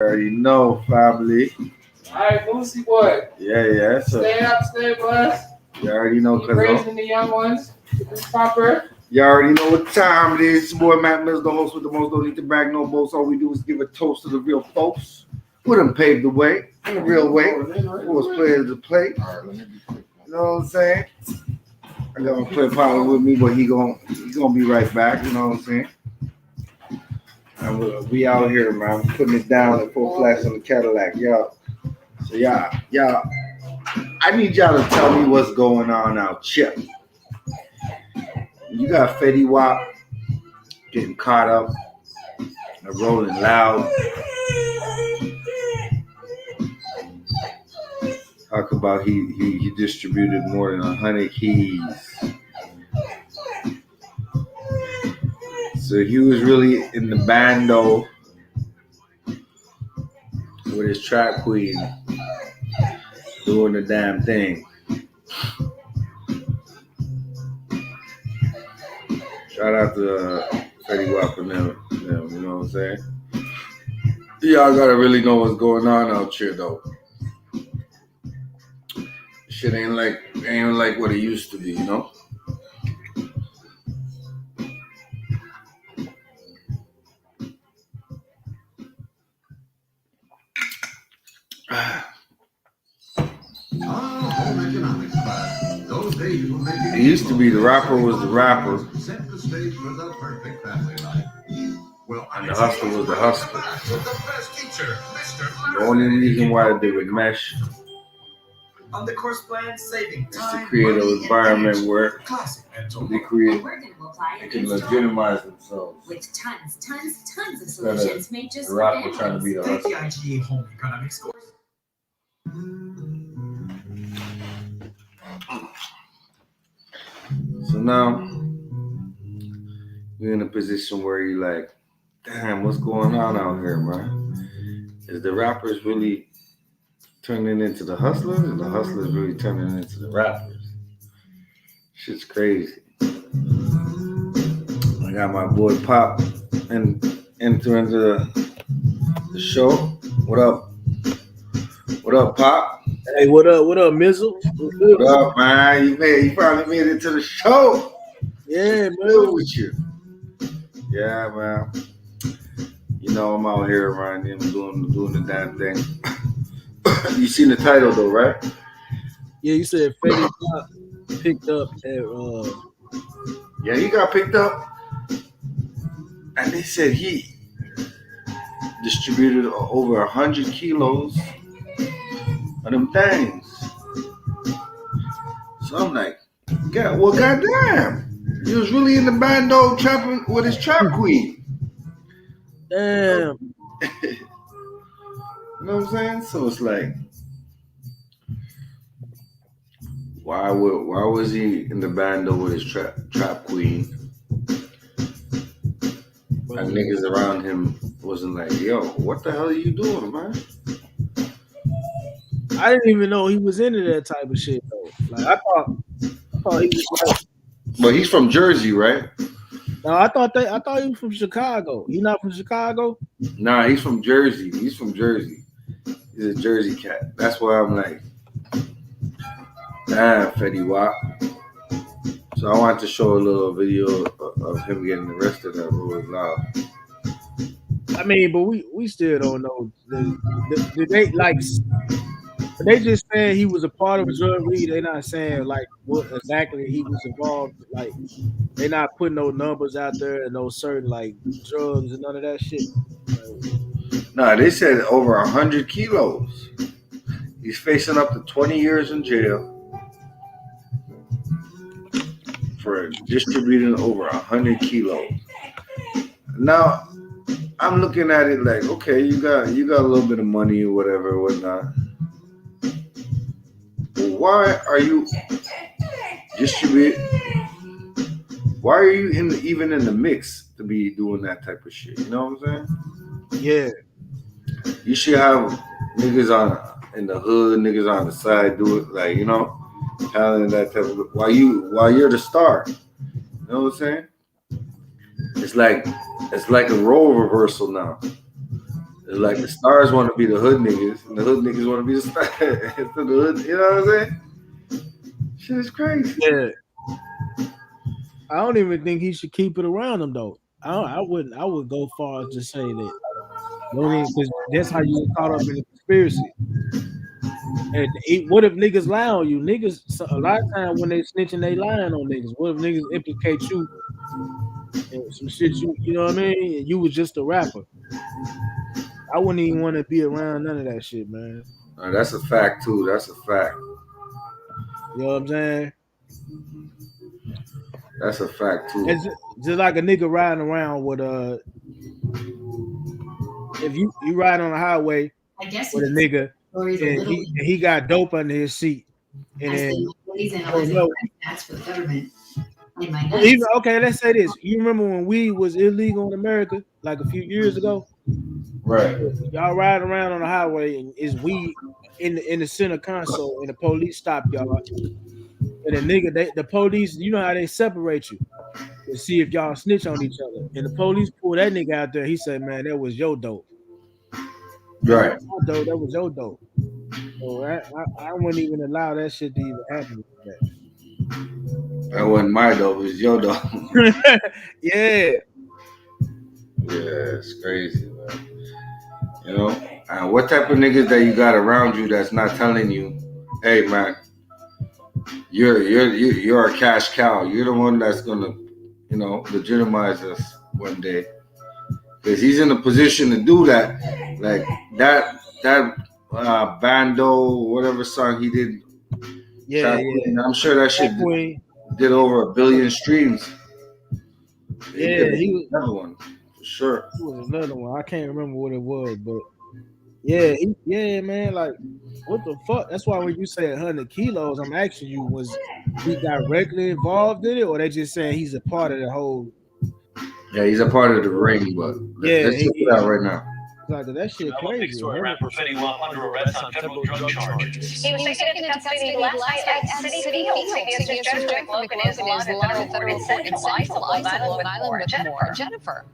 Already know, family. Alright, Boosie boy. Yeah. So Stay up, stay blessed. you already know, Keep cuz raising the young ones. It's proper. you already know what time it is. It's your boy Matt Mills, the host with the most. Don't need to brag no boast. All we do is give a toast to the real folks who done paved the way in the real way. Who was players to play. You know what I'm saying? I got my play partner with me, but he gonna be right back. You know what I'm saying? And we out here, man, putting it down at full flash on the Cadillac, y'all. So y'all, I need y'all to tell me what's going on out here. You got Fetty Wap getting caught up and rolling loud. Talk about he distributed more than 100 keys. So he was really in the bando with his trap queen doing the damn thing. Shout out to Fetty Wap and them, you know what I'm saying? Y'all gotta really know what's going on out here though. Shit ain't like what it used to be, you know? It used to be the rapper was the rapper, and the hustler was the hustler. The only reason why they would mesh on the course plan, saving is to time, create an money, environment where they We're can going to apply and install legitimize themselves. with tons of Instead solutions made just The for rapper trying to families. be the take the hustler. IGA home economics course. So now you're in a position where you're like, damn, what's going on out here, man? Is the rappers really turning into the hustlers, and the hustlers really turning into the rappers? Shit's crazy. I got my boy Pop into the show. What up? What up, Pop? Hey, what up? What up, Mizzle? What up, man? You finally made it to the show. Yeah, Good man. with you. Yeah, man. You know I'm out here around him doing the damn thing. You seen the title though, right? Yeah, you said Fetty Wap picked up at Yeah, he got picked up, and they said he distributed over 100 kilos of them things. So I'm like, goddamn, he was really in the bando trapping with his trap queen. damn. You know what I'm saying? So it's like, why was he in the bando with his trap queen? And niggas around him wasn't like, yo, what the hell are you doing, man? I didn't even know he was into that type of shit though. Like I thought he was like, But he's from Jersey, right? no, I thought he was from Chicago. He not from Chicago? Nah, he's from Jersey. He's a Jersey cat. That's why I'm like, damn, Fetty Wap. So I wanted to show a little video of him getting arrested at Rolling Loud. I mean, but we still don't know. Did they like? They just saying he was a part of a drug read. They not saying like what exactly he was involved. Like they not putting no numbers out there and no certain like drugs and none of that shit. Nah, they said over 100 kilos. He's facing up to 20 years in jail for distributing over 100 kilos. Now, I'm looking at it like, okay, you got a little bit of money or whatever, whatnot. But why are you distributing? Why are you even in the mix to be doing that type of shit? You know what I'm saying? Yeah. You should have niggas in the hood, niggas on the side do it, like, you know, talent that type of while you're the star. You know what I'm saying? It's like a role reversal now. It's like the stars want to be the hood niggas, and the hood niggas want to be the stars. So the hood, you know what I'm saying? Shit is crazy. Yeah, I don't even think he should keep it around him though. I wouldn't. I would go far as to say that. Don't even because that's how you get caught up in the conspiracy. And what if niggas lie on you? Niggas a lot of times when they snitching, they lying on niggas. What if niggas implicate you in some shit you know what I mean? And you was just a rapper. I wouldn't even want to be around none of that shit, man. That's a fact too. That's a fact. You know what I'm saying? That's a fact too. It's just like a nigga riding around with if you ride on the highway I guess with a nigga stories a and little he got dope under his seat, and I then say ladies and oh, no. that's for the government. In my Well, even okay, let's say this. You remember when weed was illegal in America, like a few years ago? Right. Y'all riding around on the highway and it's weed in the center console, and the police stop y'all. And the nigga, the police, you know how they separate you to see if y'all snitch on each other. And the police pull that nigga out there. He said, "Man, that was your dope." Right. That was your dope. So I wouldn't even allow that shit to even happen. That wasn't my dope. It was your dope. Yeah. Yeah, it's crazy, man. You know, and what type of niggas that you got around you that's not telling you, hey man, you're a cash cow. You're the one that's gonna, legitimize us one day. Because he's in a position to do that. Like that Bando, whatever song he did. Yeah. I'm sure that shit did over 1 billion streams. Yeah, he was another one for sure. He was another one. I can't remember what it was, but yeah, man. Like, what the fuck? That's why when you say 100 kilos, I'm asking you, was he directly involved in it, or they just saying he's a part of the whole? Yeah, he's a part of the ring, but let's check it out right now. Like, that shit crazy. Rapper Fetty Wap under arrest on federal drug charges. He was taken into custody last night at City Field. CBS's Judge Logan is allowed a federal court in Central Long Island with more. Jennifer.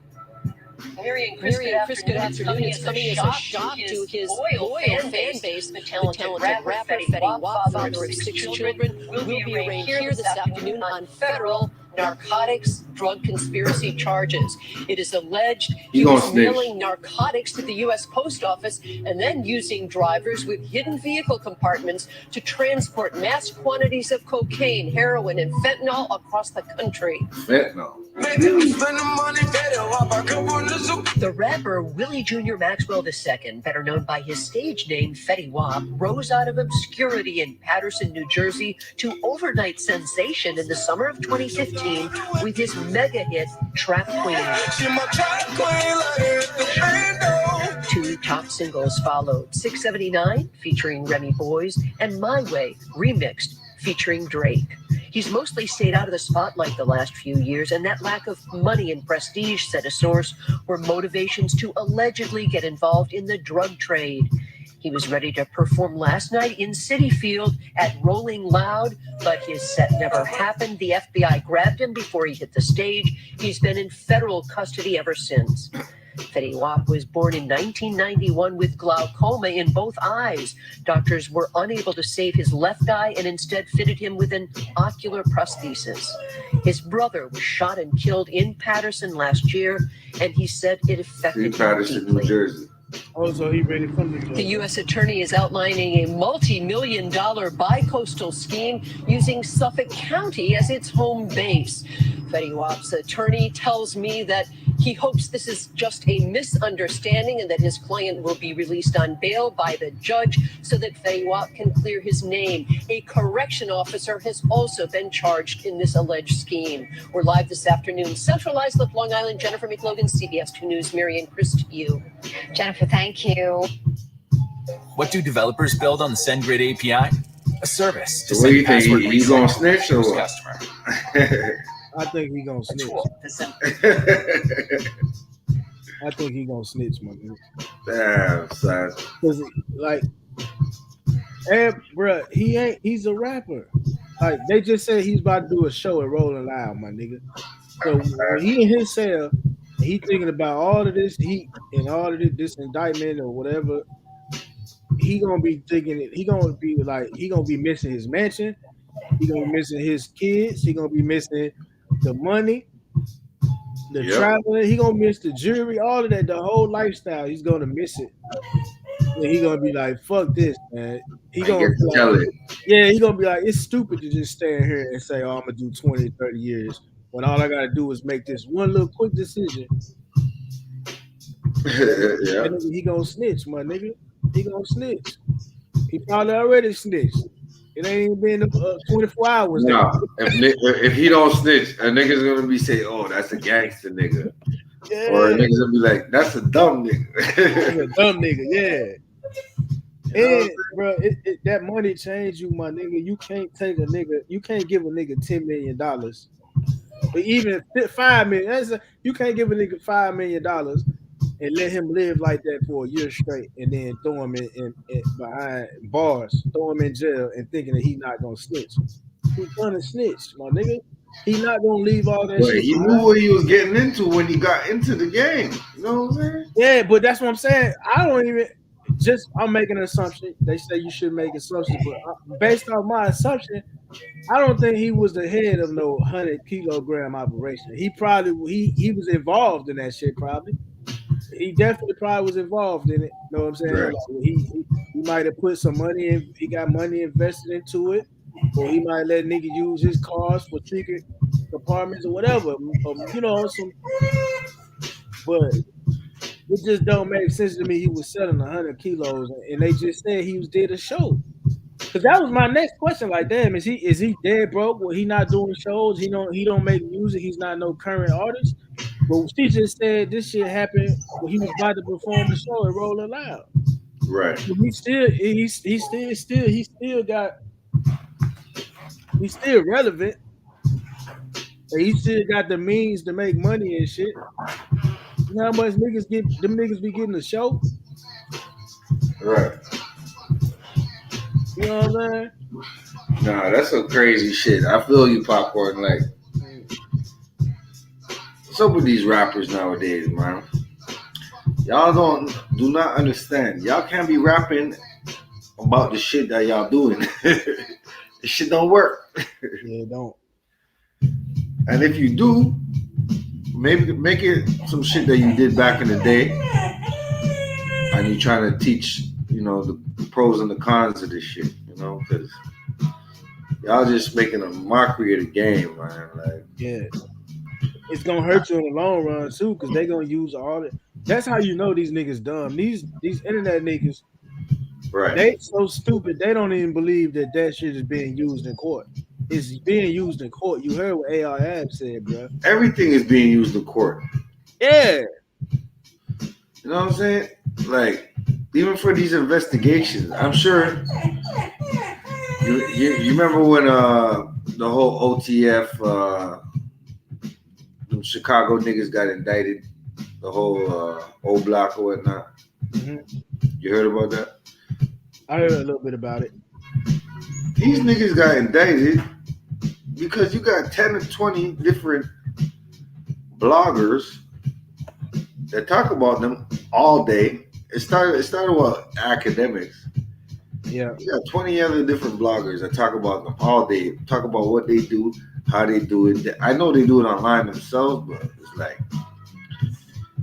Miriam Chris, good afternoon. It's coming as a shock to his loyal fan base. The talented rapper Fetty Wap, father of 6 children, will be arraigned here this afternoon on federal narcotics drug conspiracy charges. It is alleged he was mailing narcotics to the U.S. Post Office and then using drivers with hidden vehicle compartments to transport mass quantities of cocaine, heroin, and fentanyl across the country. Fentanyl. The rapper Willie Jr. Maxwell II, better known by his stage name Fetty Wap, rose out of obscurity in Paterson, New Jersey to overnight sensation in the summer of 2015 with his mega hit Trap Queen. 2 top singles followed, 679 featuring Remy Boys and My Way remixed featuring Drake. He's mostly stayed out of the spotlight the last few years, and that lack of money and prestige, said a source, were motivations to allegedly get involved in the drug trade. He was ready to perform last night in City Field at Rolling Loud, but his set never happened. The FBI grabbed him before he hit the stage. He's been in federal custody ever since. Fetty Wap was born in 1991 with glaucoma in both eyes. Doctors were unable to save his left eye and instead fitted him with an ocular prosthesis. His brother was shot and killed in Paterson last year, and he said it affected him Paterson, deeply. New Jersey. Oh, so he ready from The U.S. Attorney is outlining a multi-million-dollar bi-coastal scheme using Suffolk County as its home base. Fetty Wap's attorney tells me that he hopes this is just a misunderstanding and that his client will be released on bail by the judge so that Fetty Wap can clear his name. A correction officer has also been charged in this alleged scheme. We're live this afternoon. Central Islip, Long Island. Jennifer McLogan, CBS 2 News. Marian Chris to you. Jennifer, thank you. What do developers build on the SendGrid API? A service to So what do you send think? password He gonna reset snitch or to what? customer. I think he gonna snitch. I think he gonna snitch, my dude. Damn, son. Cause like, bruh, he's a rapper. Like, they just said he's about to do a show at Rolling Loud, my nigga. So when he in his cell, He thinking about all of this heat and all of this indictment or whatever. He gonna be thinking it. He gonna be missing his mansion. He gonna be missing his kids. He gonna be missing the money, the Yep. traveling. He gonna miss the jewelry, all of that, the whole lifestyle. He's gonna miss it. And he gonna be like, "Fuck this, man." He I gonna get be to like, tell it. yeah, he gonna be like, it's stupid to just stand here and say, "Oh, I'm gonna do 20, 30 years," when all I gotta do is make this one little quick decision. Yeah. That nigga, he gonna snitch, my nigga. He gonna snitch. He probably already snitched. It ain't even been 24 hours. Nah, if he don't snitch, a nigga's gonna be saying, "Oh, that's a gangster nigga," Yeah, or a nigga's gonna be like, "That's a dumb he nigga." a dumb nigga. Yeah. And bro, that money changed you, my nigga. You can't take a nigga. You can't give a nigga $10 million, but even $5 million. You can't give a nigga $5 million and let him live like that for a year straight, and then throw him in behind bars, throw him in jail, and thinking that he not gonna snitch. He gonna snitch, my nigga. He not gonna leave all that But shit. he knew what he was getting into when he got into the game. You know what I'm saying? Yeah, but that's what I'm saying. I don't even. I'm making an assumption. They say you should make assumptions, but based on my assumption, I don't think he was the head of no 100-kilogram operation. He probably he was involved in that shit. Probably he definitely probably was involved in it. You know what I'm saying? Right. Like he might have put some money in. He got money invested into it, or he might let nigga use his cars for secret apartments or whatever. You know some, but. It just don't make sense to me. He was selling 100 kilos, and they just said he did a show. Cause that was my next question. Like, damn, is he dead broke? Well, he not doing shows. He don't make music. He's not no current artist. But she just said this shit happened when he was about to perform the show at Rolling Loud. Right. He's still relevant. And he still got the means to make money and shit. You know how much niggas be getting a show? Right. You know what I'm saying? Nah, that's some crazy shit. I feel you, Popcorn. Like, some of these rappers nowadays, man. Y'all do not understand. Y'all can't be rapping about the shit that y'all doing. This shit don't work. Yeah, it don't. And if you do, maybe make it some shit that you did back in the day, and you trying to teach, the pros and the cons of this shit, because y'all just making a mockery of the game, man. Like, yeah, it's gonna hurt you in the long run too, because they gonna use all it. That's how you know these niggas dumb. These internet niggas, right? They so stupid they don't even believe that shit is being used in court. It's being used in court. You heard what AR Ab said, bro. Everything is being used in court. Yeah. You know what I'm saying? Like, even for these investigations, I'm sure. You remember when the whole OTF, the Chicago niggas got indicted, the whole O Block or whatnot. Mm-hmm. You heard about that? I heard a little bit about it. These niggas got indicted because you got 10 or 20 different bloggers that talk about them all day. It started with academics. Yeah. You got 20 other different bloggers that talk about them all day, talk about what they do, how they do it. I know they do it online themselves, but it's like,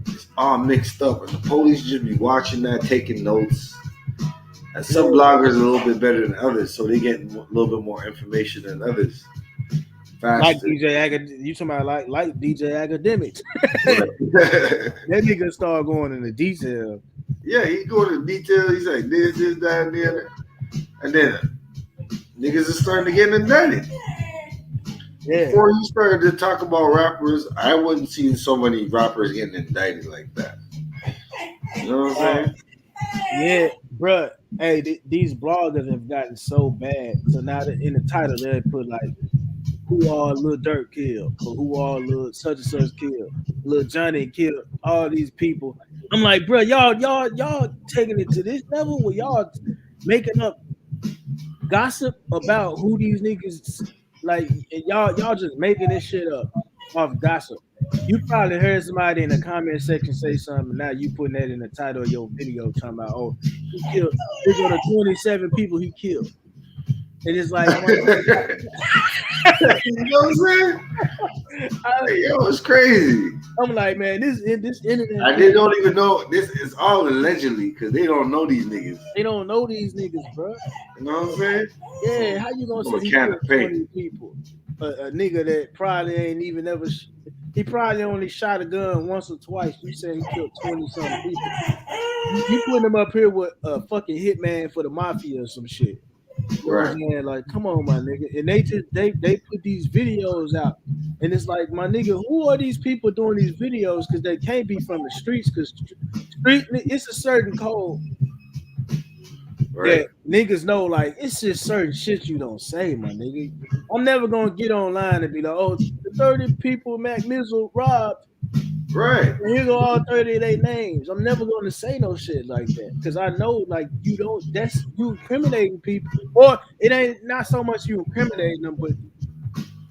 it's all mixed up. And the police just be watching that, taking notes. And some bloggers are a little bit better than others, so they get a little bit more information than others. Faster. Like DJ you talking about like DJ Academics. That nigga start going into detail. Yeah, he go into detail. He's like this, that, and the other. And then niggas are starting to get indicted. Yeah. Before you started to talk about rappers, I wasn't seeing so many rappers getting indicted like that. You know what I'm saying? Yeah, bruh. Hey, these bloggers have gotten so bad. So now in the title they put like, who all Lil Durk killed, or who all Lil such and such killed, Lil Johnny killed, all these people. I'm like, bro, y'all taking it to this level where y'all making up gossip about who these niggas like, and y'all just making this shit up off gossip. You probably heard somebody in the comment section say something. Now you putting that in the title of your video, talking about, oh, he killed. Here go the 27 people he killed, and it's like, You know what I'm saying? Yo, it's crazy. I'm like, man, this internet. And they don't even know this is all allegedly because they don't know these niggas. They don't know these niggas, bro. You know what I'm saying? Yeah, how you gonna say he killed 20 people? A nigga that probably ain't even ever. He probably only shot a gun once or twice. You say he killed 20-something people. You putting him up here with a fucking hitman for the mafia or some shit. You know what I'm saying? Like, come on, my nigga. And they put these videos out, and it's like, my nigga, who are these people doing these videos? Because they can't be from the streets. Because street, it's a certain code that niggas know. Like, it's just certain shit you don't say, my nigga. I'm never gonna get online and be like, oh, the 30 people Mac Mizzle robbed. Right. And here go all 30 of their names. I'm never going to say no shit like that because I know, like, you don't. That's you incriminating people, or it ain't not so much you incriminating them, but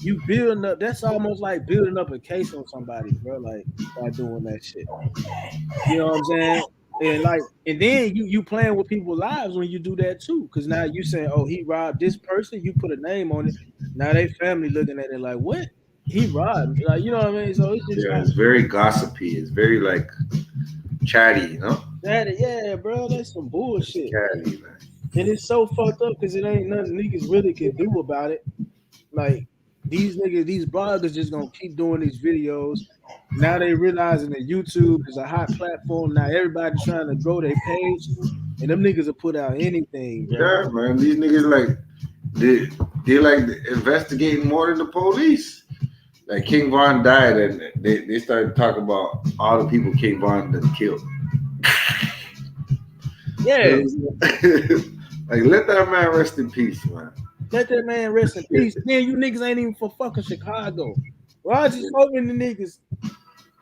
you building up. That's almost like building up a case on somebody, bro. Like by doing that shit. You know what I'm saying? And like, and then you playing with people's lives when you do that too. Because now you saying, oh, he robbed this person. You put a name on it. Now they family looking at it like, what? He robbed me. Like, you know what I mean? So it's just it's very gossipy. It's very like chatty, you know? Yeah, bro, that's some bullshit. Chatty, man. And it's so fucked up because it ain't nothing niggas really can do about it. Like these niggas, these bloggers just gonna keep doing these videos. Now they realizing that YouTube is a hot platform. Now everybody's trying to grow their page, and them niggas will put out anything, bro. Yeah, man. These niggas like they like investigating more than the police. Like King Von died, and they started talking about all the people King Von done killed. Yeah. Like, let that man rest in peace, man. Let that man rest in peace. Man, you niggas ain't even for fucking Chicago. Roger hoping the niggas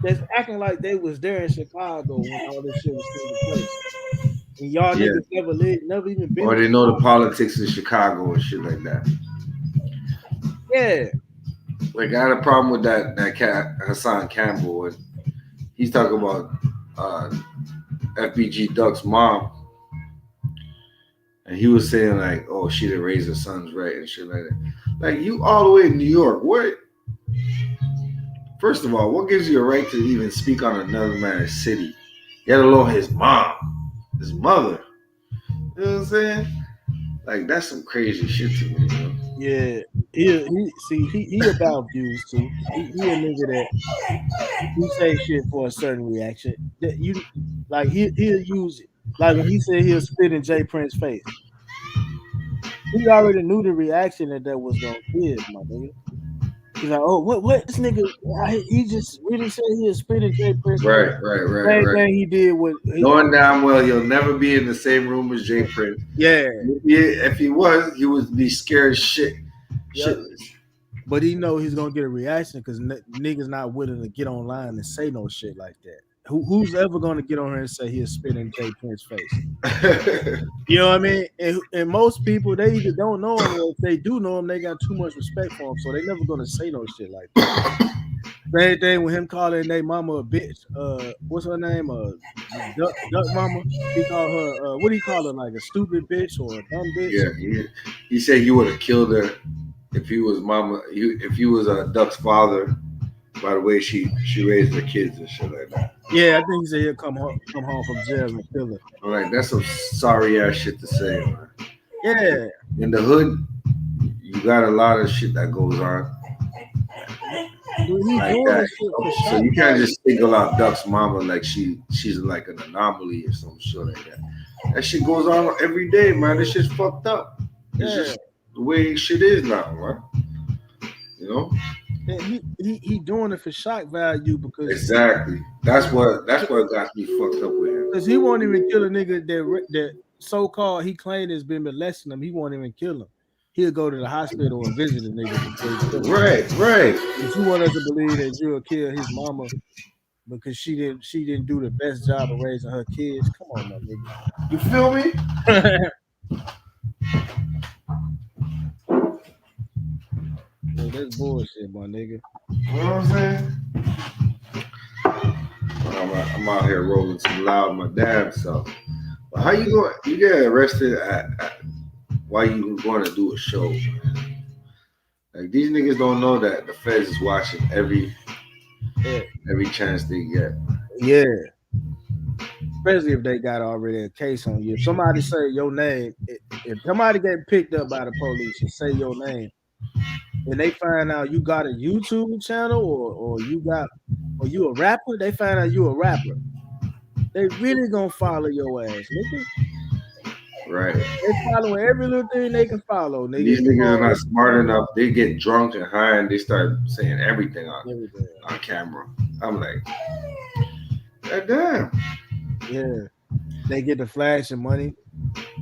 that's acting like they was there in Chicago when all this shit was taking place. And y'all niggas never even been. Or they know the politics in Chicago and shit like that. Yeah. Like, I had a problem with that cat Hassan Campbell, and he's talking about FBG Duck's mom, and he was saying like, "Oh, she didn't raise her sons right and shit like that." Like, you all the way in New York, what? First of all, what gives you a right to even speak on another man's city, let alone his mom, his mother? You know what I'm saying? Like, that's some crazy shit to me, you know? Yeah, he about views too. He a nigga that he say shit for a certain reaction. That you like he'll use it. Like when he said he'll spit in Jay Prince's face. He already knew the reaction that was gonna give, my nigga. He's like, oh, what this nigga? He just really said he'll spit in Jay Prince's face. Right. Same thing he did with knowing damn well he'll never be in the same room as Jay Prince. Yeah. If he was, he would be scared shit. Yep. But he know he's gonna get a reaction because niggas not willing to get online and say no shit like that. Who's ever gonna get on here and say he'll spit in Jay Prince's face? You know what I mean? And most people, they either don't know him, or if they do know him, they got too much respect for him, so they never gonna say no shit like that. Same thing with him calling their mama a bitch. What's her name? Duck mama. He called her. What do he call her? Like a stupid bitch or a dumb bitch? Yeah. He said he would have killed her if he was mama. If he was Duck's father. By the way, she raised her kids and shit like that. Yeah, I think he said he'll come home from jail and kill her. I'm like, that's some sorry ass shit to say, man. Yeah. In the hood, you got a lot of shit that goes on. Like that. So you can't just single out Duck's mama like she's like an anomaly or some shit like that. That shit goes on every day, man. This shit's fucked up. It's just the way shit is now, man. You know? And he doing it for shock value because exactly. That's what got me fucked up with him. Because he won't even kill a nigga that so-called he claimed has been molesting him. He won't even kill him. He'll go to the hospital and visit the nigga. Right. If you want us to believe that you'll kill his mama because she didn't do the best job of raising her kids, come on, my nigga. You feel me? That's bullshit, my nigga. You know what I'm saying? I'm out here rolling some loud my damn self. But how you going? You get arrested at why you going to do a show? Like these niggas don't know that the feds is watching every chance they get. Yeah. Especially if they got already a case on you. If somebody say your name, if somebody get picked up by the police and say your name, and they find out you got a YouTube channel or you a rapper, they find out you a rapper. They really gonna follow your ass, nigga. Right. They following every little thing they can follow, nigga. These niggas are not smart enough. They get drunk and high and they start saying everything on camera. I'm like, God damn. Yeah. They get the flashing money.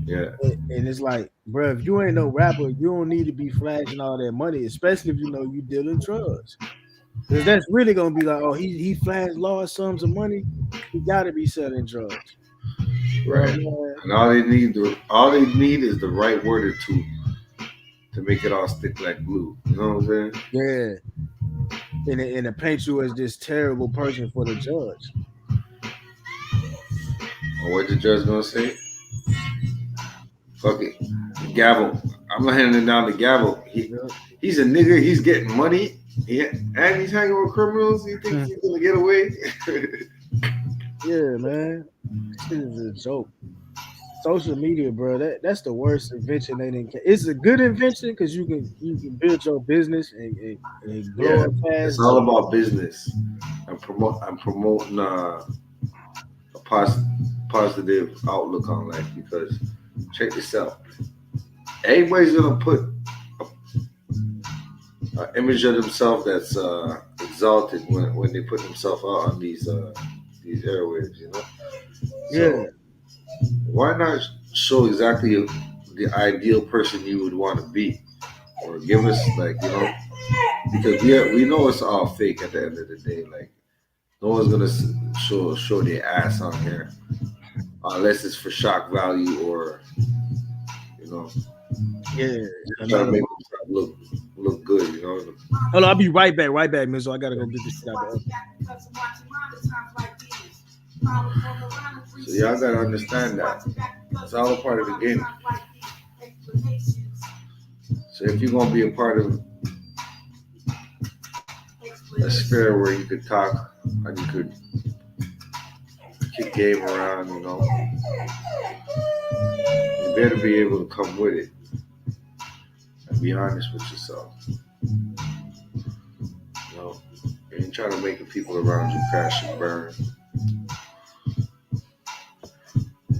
Yeah. And it's like, bro, if you ain't no rapper, you don't need to be flashing all that money, especially if you know you dealing drugs. Because that's really gonna be like, oh, he flashed large sums of money. He gotta be selling drugs. Right. And all they need is the right word or two to make it all stick like glue. You know what I'm saying? Yeah. And to paint you as this terrible person for the judge. Or what the judge gonna say? Fuck it. The gavel. I'm handing down the gavel. He's a nigga, he's getting money. And he's hanging with criminals. You think he's gonna get away? Yeah, man. This is a joke. Social media, bro. That's the worst invention they didn't. It's a good invention because you can build your business and grow up fast. It's all about business. I'm promoting a positive outlook on life because check this out. Everybody's gonna put an image of themselves that's exalted when they put themselves out on these airwaves, you know. So, why not show exactly the ideal person you would want to be, or give us because we know it's all fake at the end of the day. Like no one's gonna show their ass on here unless it's for shock value or try to make themselves look good. You know. Hold on, I'll be right back, Mizzle. I gotta go get this shit out of So y'all gotta understand that it's all a part of the game. So if you're gonna be a part of a sphere where you could talk and you could kick game around, you better be able to come with it and be honest with yourself. You ain't trying to make the people around you crash and burn.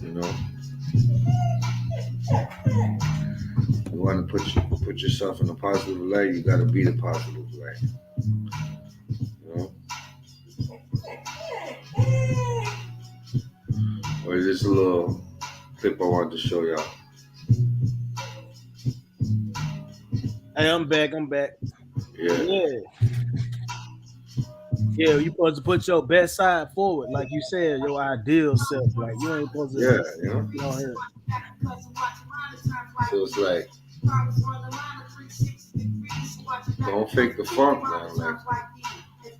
You want to put yourself in a positive light, you got to be the positive light. Or just a little clip I wanted to show y'all. Hey, I'm back. Yeah, you supposed to put your best side forward, like you said, your ideal self. Like you ain't supposed to. So it's like, don't fake the funk, man. Like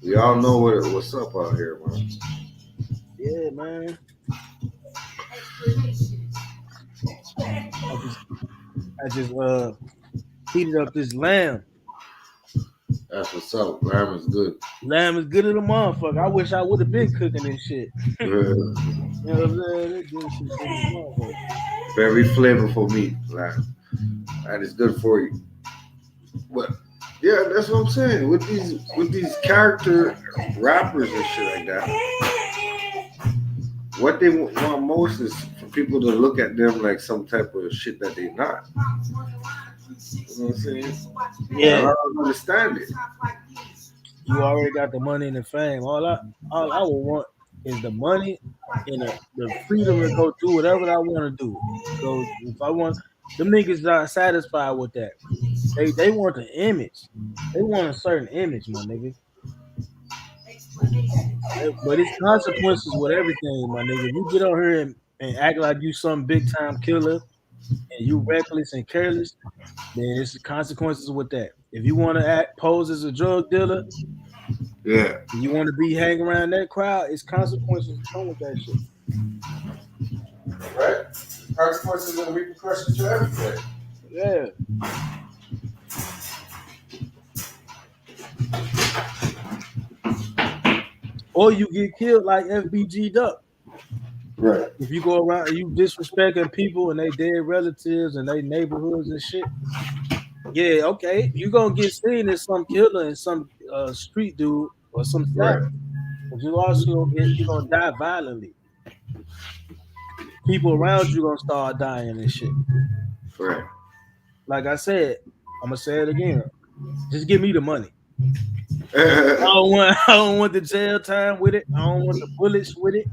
we all know what's up out here, man. Yeah, man. I just heated up this lamb. That's what's up. Lamb is good. Lamb is good as a motherfucker. I wish I would have been cooking this shit. You know what I'm saying? Very flavorful meat, lamb. And it's good for you. But yeah, that's what I'm saying. With these character rappers and shit like that, what they want most is for people to look at them like some type of shit that they're not. You know what I'm saying? Yeah. I don't understand it. You already got the money and the fame. All I would want is the money and the freedom to go do whatever I want to do. So if I want, them niggas not satisfied with that. They want the image. They want a certain image, my nigga. But it's consequences with everything, my nigga. If you get on here and act like you some big time killer and you reckless and careless, then it's the consequences with that. If you want to pose as a drug dealer, Yeah. You want to be hanging around that crowd, it's consequences that come with that shit. Right? Consequences and repercussions to everything. Yeah. Or you get killed like FBG Duck. Right. If you go around and you disrespecting people and they dead relatives and they neighborhoods and shit, yeah, okay, you gonna get seen as some killer and some street dude or some savage, Right. but you also you're gonna die violently. People around you gonna start dying and shit. Right. Like I said, I'm gonna say it again. Just give me the money. I don't want the jail time with it. I don't want the bullets with it.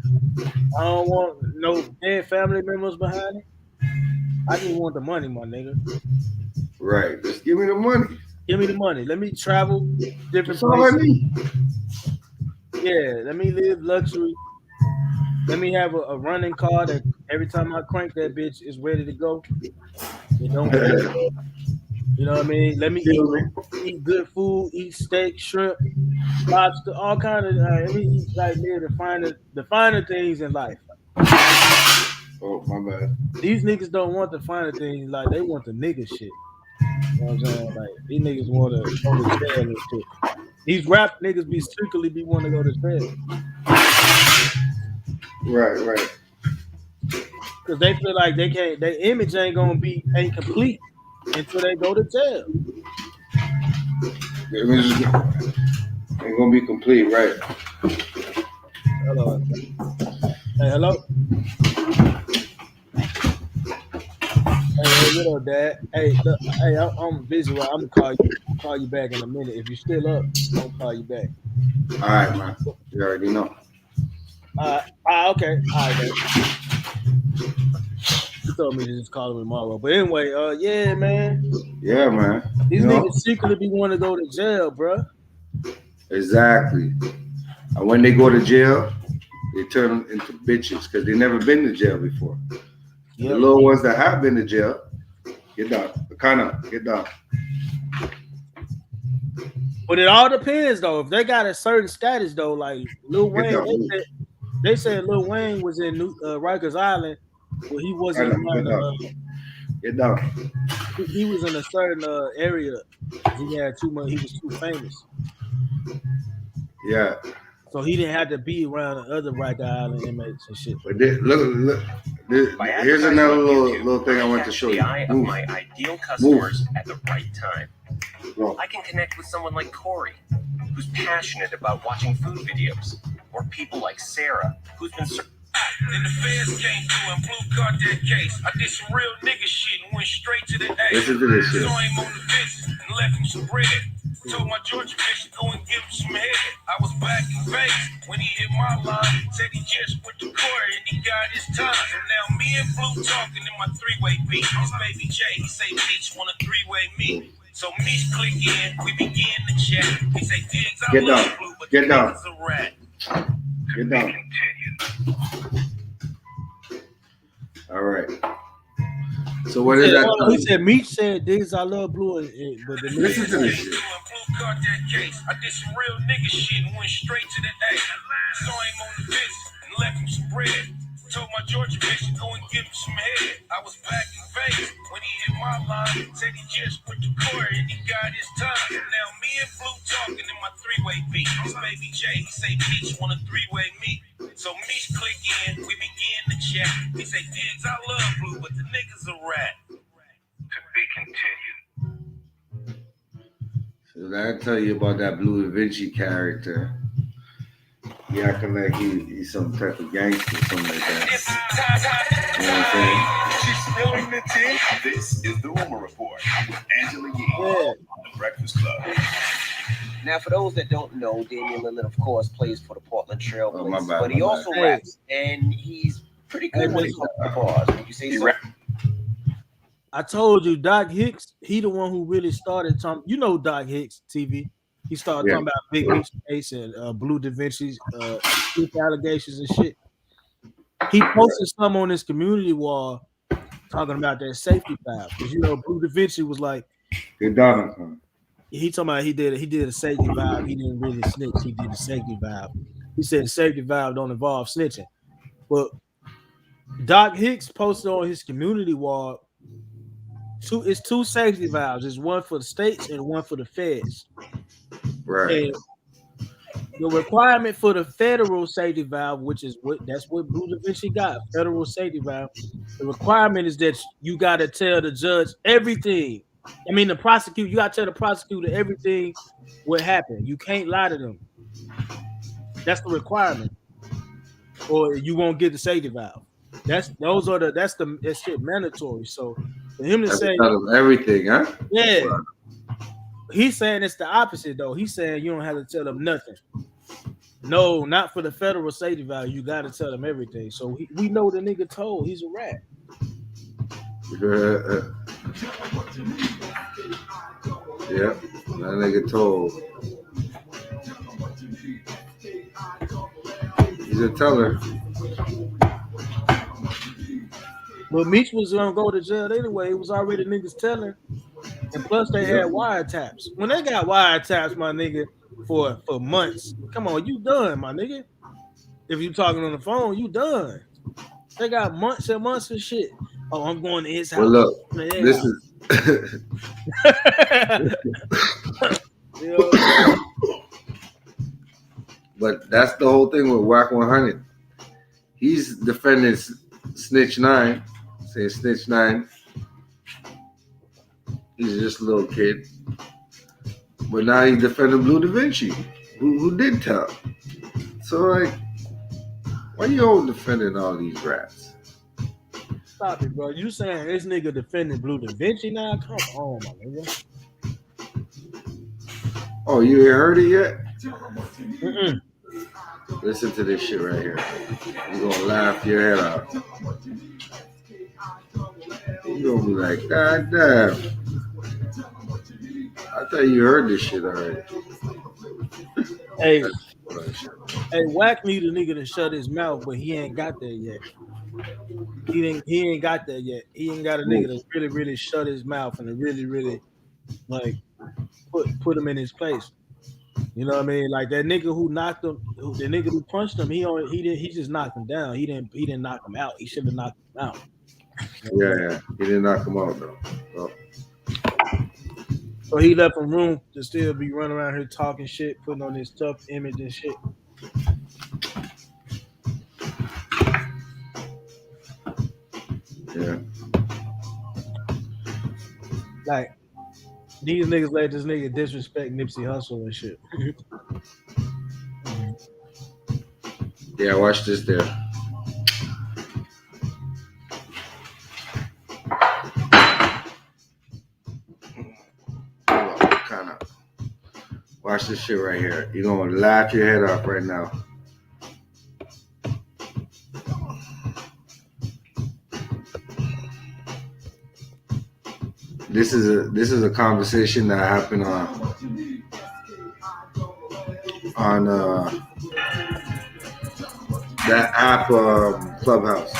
I don't want no dead family members behind it. I just want the money, my nigga. Right. Just give me the money. Give me the money. Let me travel different That's all I places. need. Yeah, let me live luxury. Let me have a running car that every time I crank that bitch is ready to go. It don't care. You know what I mean? Let me eat good food, eat steak, shrimp, lobster, all kind of. Let me eat like live the finer things in life. Oh, my bad. These niggas don't want the finer things, like they want the nigga shit. You know what I'm saying? Like these niggas want to go to jail and shit. These rap niggas be secretly be wanting to go to jail Right. because they feel like they can't. Their image ain't complete until they go to jail. The image ain't gonna be complete, right? Hello. Hey, hello. Hey, what up, Dad? Hey, look, hey, I'm busy. Right? I'm gonna call you back in a minute. If you're still up, I'll call you back. All right, man. You already know. Okay. All right, man. He told me to just call him tomorrow. But anyway, yeah, man. Yeah, man. These niggas secretly be want to go to jail, bro. Exactly. And when they go to jail, they turn them into bitches because they never been to jail before. Yep. The little ones that have been to jail, get down. Get down. But it all depends, though. If they got a certain status, though, like Lil Wayne, they said Lil Wayne was in Rikers Island, but he wasn't around. Get down. He was in a certain area. He had too much. He was too famous. Yeah. So he didn't have to be around the other Rikers Island inmates and shit. But look. Here's another little thing I want to show you. The eye of my ideal customers at the right time. I can connect with someone like Corey, who's passionate about watching food videos, or people like Sarah, who's been. Then the feds came through and Blue caught that case. I did some real nigga shit and went straight to the A. Listen to this shit. Saw him on the bench and left him some bread. Told my Georgia bitch to go and give him some head. I was back in Vegas when he hit my line. Said he just went to court and he got his time. So now me and Blue talking in my three-way beat. His baby Jay, he say Beach want a three-way meet. So Meech click in, we begin to chat. He say, Diggs, I love Blue, but the nigga's a rat. Get down. All right. So what is that? He said Meech said Diggs, I love Blue, but the listen to this shit. Blue caught that case. I did some real nigga shit and went straight to the A. Saw him on the bench and left him some bread. Told my Georgia bitch to go and give him some head. I was back in Vegas when he hit my line. Said he just went to court and he got his time. So now me and Blue talking in my three-way beat. His baby Jay, he say Beach want a three-way meet. So Meech click in, we begin to chat. He say, Diggs, I love Blue, but the nigga's a rat. To be continued. So I tell you about that Blue Da Vinci character. He acting like he's some type of gangster or something like that. You know what I'm saying? She's spilling the tea. This is the Rumor Report with Angela Yee on the Breakfast Club. Now, for those that don't know, Damian Lillard, of course, plays for the Portland Trail Blazers, but he also raps, and he's pretty good when he comes to the bars. Would you say so? I told you, Doc Hicks, he the one who really started talking. You know Doc Hicks, TV. He started talking about Big Meech's case and Blue Da Vinci's allegations and shit. He posted some on his community wall talking about that safety valve. Because, you know, Blue Da Vinci was like, Get down. he talking about he did a safety valve. He didn't really snitch. He did a safety valve. He said safety valve don't involve snitching. But Doc Hicks posted on his community wall it's two safety valves. It's one for the states and one for the feds. Right. And the requirement for the federal safety valve, which is that's what Blue Da Vinci got, federal safety valve. The requirement is that you got to tell the judge everything. I mean, you got to tell the prosecutor everything what happened. You can't lie to them. That's the requirement, or you won't get the safety valve. That's shit mandatory. So for him to say tell them everything, huh? Yeah. He's saying it's the opposite though. He's saying you don't have to tell them nothing. No, not for the federal safety valve. You got to tell them everything. So we know the nigga told. He's a rat. Yeah, that nigga told. He's a teller. But Meech was gonna go to jail anyway. It was already niggas telling. And plus they had wiretaps. When they got wiretaps, my nigga, for months. Come on, you done, my nigga. If you talking on the phone, you done. They got months and months of shit. Oh, I'm going to his house. Well, look, this is. But that's the whole thing with Whack 100. He's defending Snitch 9, saying Snitch 9. He's just a little kid. But now he's defending Blue Da Vinci, who did tell. So, like, why you all defending all these rats? Stop it, bro. You saying this nigga defending Blue Da Vinci now? Come on, my nigga. Oh, you ain't heard it yet? Mm-mm. Listen to this shit right here. You're gonna laugh your head off. You're gonna be like, God damn. I thought you heard this shit already. Hey, Whack need a nigga to shut his mouth, but he ain't got there yet. He ain't got there yet. He ain't got a nigga to really, really shut his mouth and to really, really like put him in his place. You know what I mean? Like that nigga who knocked him, the nigga who punched him, he just knocked him down. He didn't knock him out. He should have knocked him out. Yeah, he didn't knock him out though. Oh. So he left him room to still be running around here talking shit, putting on this tough image and shit. Yeah. Like these niggas let this nigga disrespect Nipsey Hussle and shit. Yeah, watch this there. Watch this shit right here. You're gonna laugh your head off right now. This is a conversation that happened on that app Clubhouse.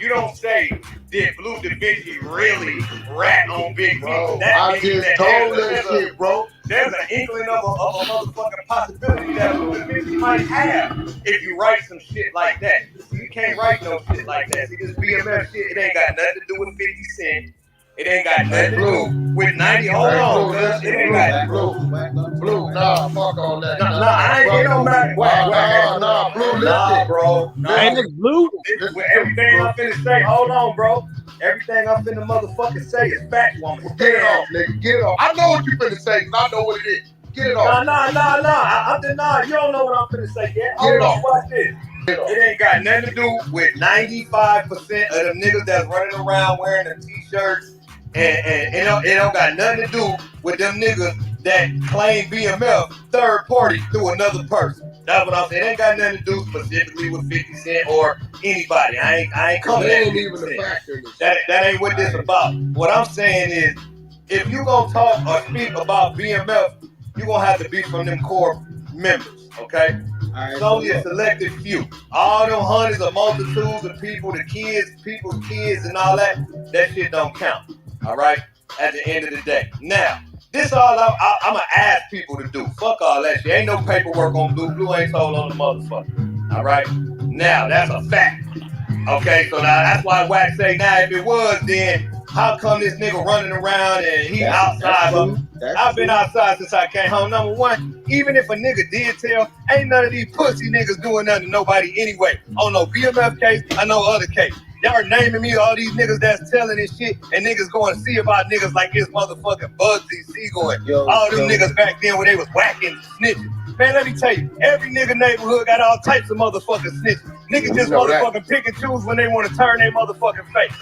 You don't say, did Blue Da Vinci really rat on Big Bro? I just told that shit, bro. There's an inkling of a motherfucking possibility that Blue Da Vinci might have if you write some shit like that. You can't write no shit like that. See, this BMF shit, it ain't got nothing to do with 50 Cent. It ain't got nothing to do with 90. Hold on, cuz. It ain't got Blue. Nah, fuck all that. Nah, I ain't no matter. Nah, Blue, listen. Nah, bro. Ain't it Blue? With everything I'm finna say, hold on, bro. Everything I'm finna motherfucking say is factual. Get it off, nigga. Get it off. I know what you finna say, because I know what it is. Get it off. Nah. I'm denying. You don't know what I'm finna say yet. Hold on, watch this. It ain't got nothing to do with 95% of them niggas that's running around wearing the t-shirts. And it don't got nothing to do with them niggas that claim BMF third party through another person. That's what I'm saying. It ain't got nothing to do specifically with 50 Cent or anybody. I ain't coming at 50 Cent. That ain't what this about. What I'm saying is, if you gonna talk or speak about BMF, you gonna have to be from them core members, okay? It's only a selected few. All them hundreds of multitudes of people, the kids, people's kids and all that shit don't count, all right? At the end of the day. Now, this all I'm gonna ask people to do. Fuck all that shit. Ain't no paperwork on Blue. Blue ain't told on the motherfucker, all right? Now, that's a fact. Okay, so now that's why Wack say, now if it was, then how come this nigga running around and he outside? I've been outside since I came home. Number one, even if a nigga did tell, ain't none of these pussy niggas doing nothing to nobody anyway. On no BMF case, I know other case. Y'all are naming me all these niggas that's telling this shit, and niggas going to see about niggas like this motherfucking Bugsy Seagoy. All them niggas back then when they was whacking snitching. Man, let me tell you, every nigga neighborhood got all types of motherfucking snitches. Niggas just motherfucking pick and choose when they want to turn their motherfucking face.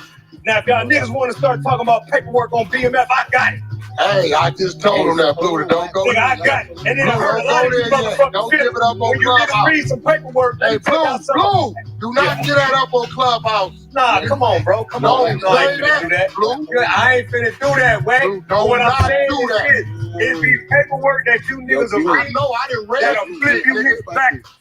Now, if y'all niggas want to start talking about paperwork on BMF, I got it. Hey, I just told him that, Blue, don't go there. I got it. And then I heard a lot of these motherfuckers. Don't give it up on when you niggas read some paperwork, hey, Blue, do not get that up on Clubhouse. Nah, come on, bro. Come on. No, I ain't finna do that. Blue. I ain't finna do that, Wayne. What I'm saying is it's these paperwork that you niggas are reading. I didn't read that'll flip you niggas backwards.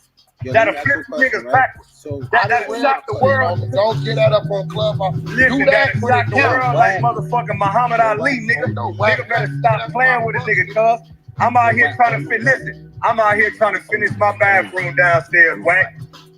That'll flip you niggas backwards. That'll shock the world. Don't get that up on Clubhouse. Listen, that'll shock the world like motherfucking Muhammad Ali, nigga. Nigga better stop playing with a nigga, cuz. I'm out here trying to listen. I'm out here trying to finish my bathroom downstairs, Wack.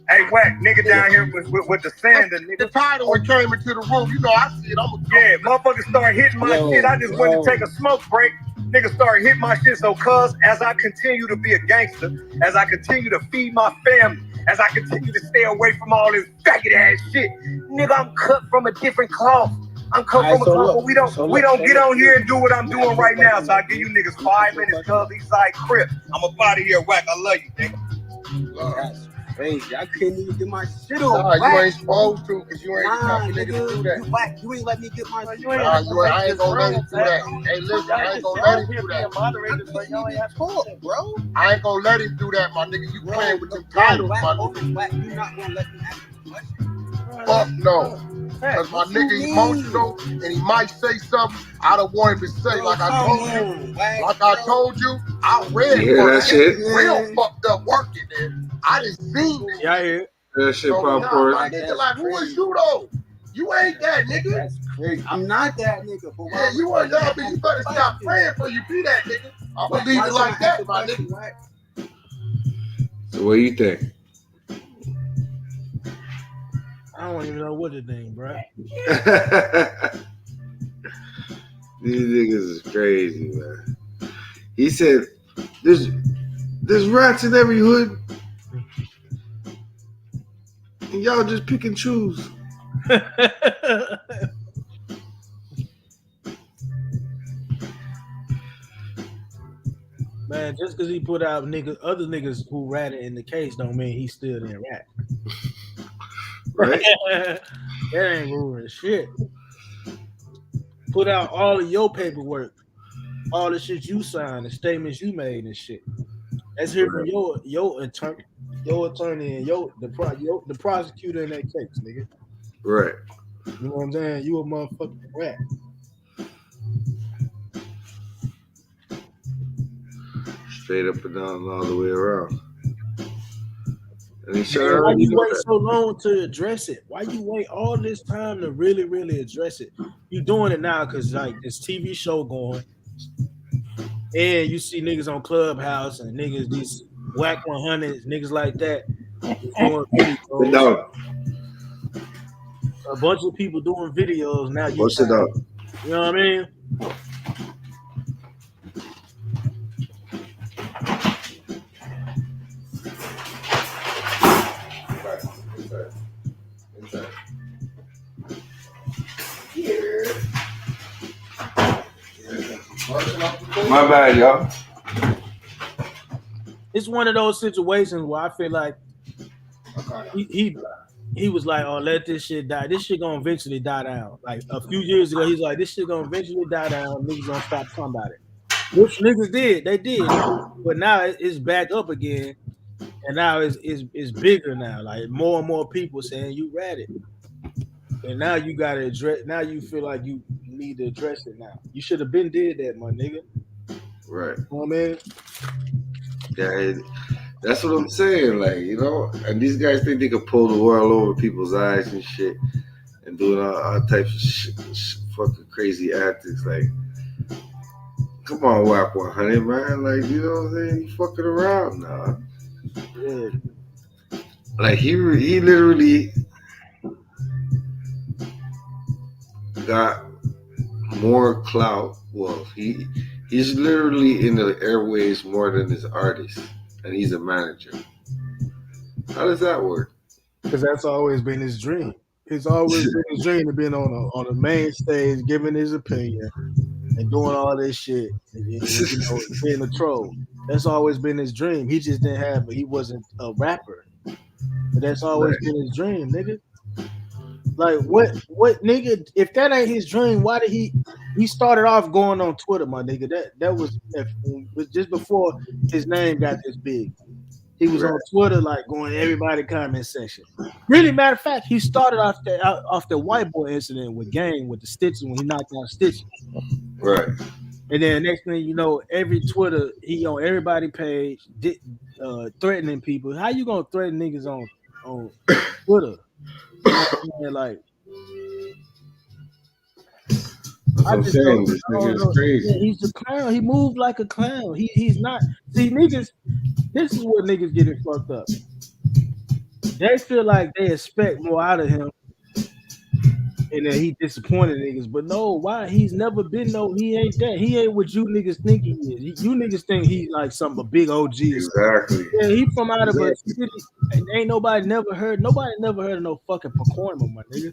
Hey, Wack, nigga down here with the sander, nigga. The title when came into the room, you know, I see it. Motherfuckers start hitting my shit. I just went to take a smoke break. Niggas started hitting my shit. So, cuz, as I continue to be a gangster, as I continue to feed my family, as I continue to stay away from all this faggot ass shit, nigga, I'm cut from a different cloth. I'm cut from a cloth, but we don't get on here and do what I'm doing right now. So I give you niggas 5 minutes, cuz, Eastside Crip. I'm up out of here, Wack. I love you, nigga. That's crazy. I couldn't even get my shit on. Nah, you ain't supposed to, because you ain't enough nigga to do that. You ain't let me get my shit on. I ain't gonna let him do that. Hey, listen, I ain't gonna let him do that. Bro. I ain't gonna let him do that, my nigga. You playing with them titles, my nigga. You not gonna let me ask you questions. Fuck no. Because my nigga emotional and he might say something I don't want him to say. Like I told you, I read that shit. Real fucked up working there. I just seen it. Yeah, I hear it. That shit So, popcorn. my nigga, like, who is you though? You ain't that nigga. That's crazy. I'm not that nigga. But yeah, you are that, but you better stop praying for you be that nigga. I'm gonna leave it like that, my nigga. So what do you think? I don't even know what to think, bro. These niggas is crazy, man. He said, "There's rats in every hood, and y'all just pick and choose." Man, just because he put out other niggas who ratted in the case don't mean he still didn't rat. Right? That ain't ruling shit. Put out all of your paperwork, all the shit you signed, the statements you made and shit. Let's hear from your attorney, and the prosecutor in that case, nigga. Right. You know what I'm saying? You a motherfucking rat. Straight up and down, all the way around. And he said, why you wait so long to address it? Why you wait all this time to really, really address it? You doing it now because like this TV show going, and you see niggas on Clubhouse and niggas these Wack 100s, niggas like that. No. A bunch of people doing videos now. What's it up? You know what I mean? My bad, y'all. It's one of those situations where I feel like he was like, "Oh, let this shit die. This shit gonna eventually die down." Like a few years ago, he's like, "This shit gonna eventually die down. Niggas gonna stop talking about it." Which niggas did, they did. But now it's back up again, And now it's bigger now. Like more and more people saying you read it. And now you gotta address. Now you feel like you need to address it. Now you should have been did that, my nigga. Right. You know what I mean? Yeah, that's what I'm saying. Like, you know, and these guys think they can pull the world over people's eyes and shit, and doing all types of fucking crazy antics. Like, come on, WAP 100, man. Like, you know what I'm saying? You fucking around now. Yeah. Like he literally got more clout. Well, he's literally in the airways more than his artist, and he's a manager. How does that work? Because that's always been his dream. It's always been his dream to be on the main stage, giving his opinion and doing all this shit, and you know, being a troll. That's always been his dream. He just didn't have. He wasn't a rapper, but that's always been his dream, nigga. Like what nigga? If that ain't his dream, why did he started off going on Twitter, my nigga? That was just before his name got this big. He was on Twitter like going everybody comment section. Really, matter of fact, he started off the white boy incident with Gang with the stitches when he knocked out stitches. Right. And then next thing you know, every Twitter he on everybody page threatening people. How you gonna threaten niggas on Twitter? You know what I'm saying? Like, I just saying, this nigga is crazy. Yeah, he's a clown. He moved like a clown. He's not. See, niggas. This is what niggas getting fucked up. They feel like they expect more out of him, and then he disappointed niggas. But no, why? He's never been he ain't that. He ain't what you niggas think he is. You niggas think he's like a big OG. Exactly. Yeah, he from out of a city, and ain't nobody never heard of no fucking Pacoima, my nigga.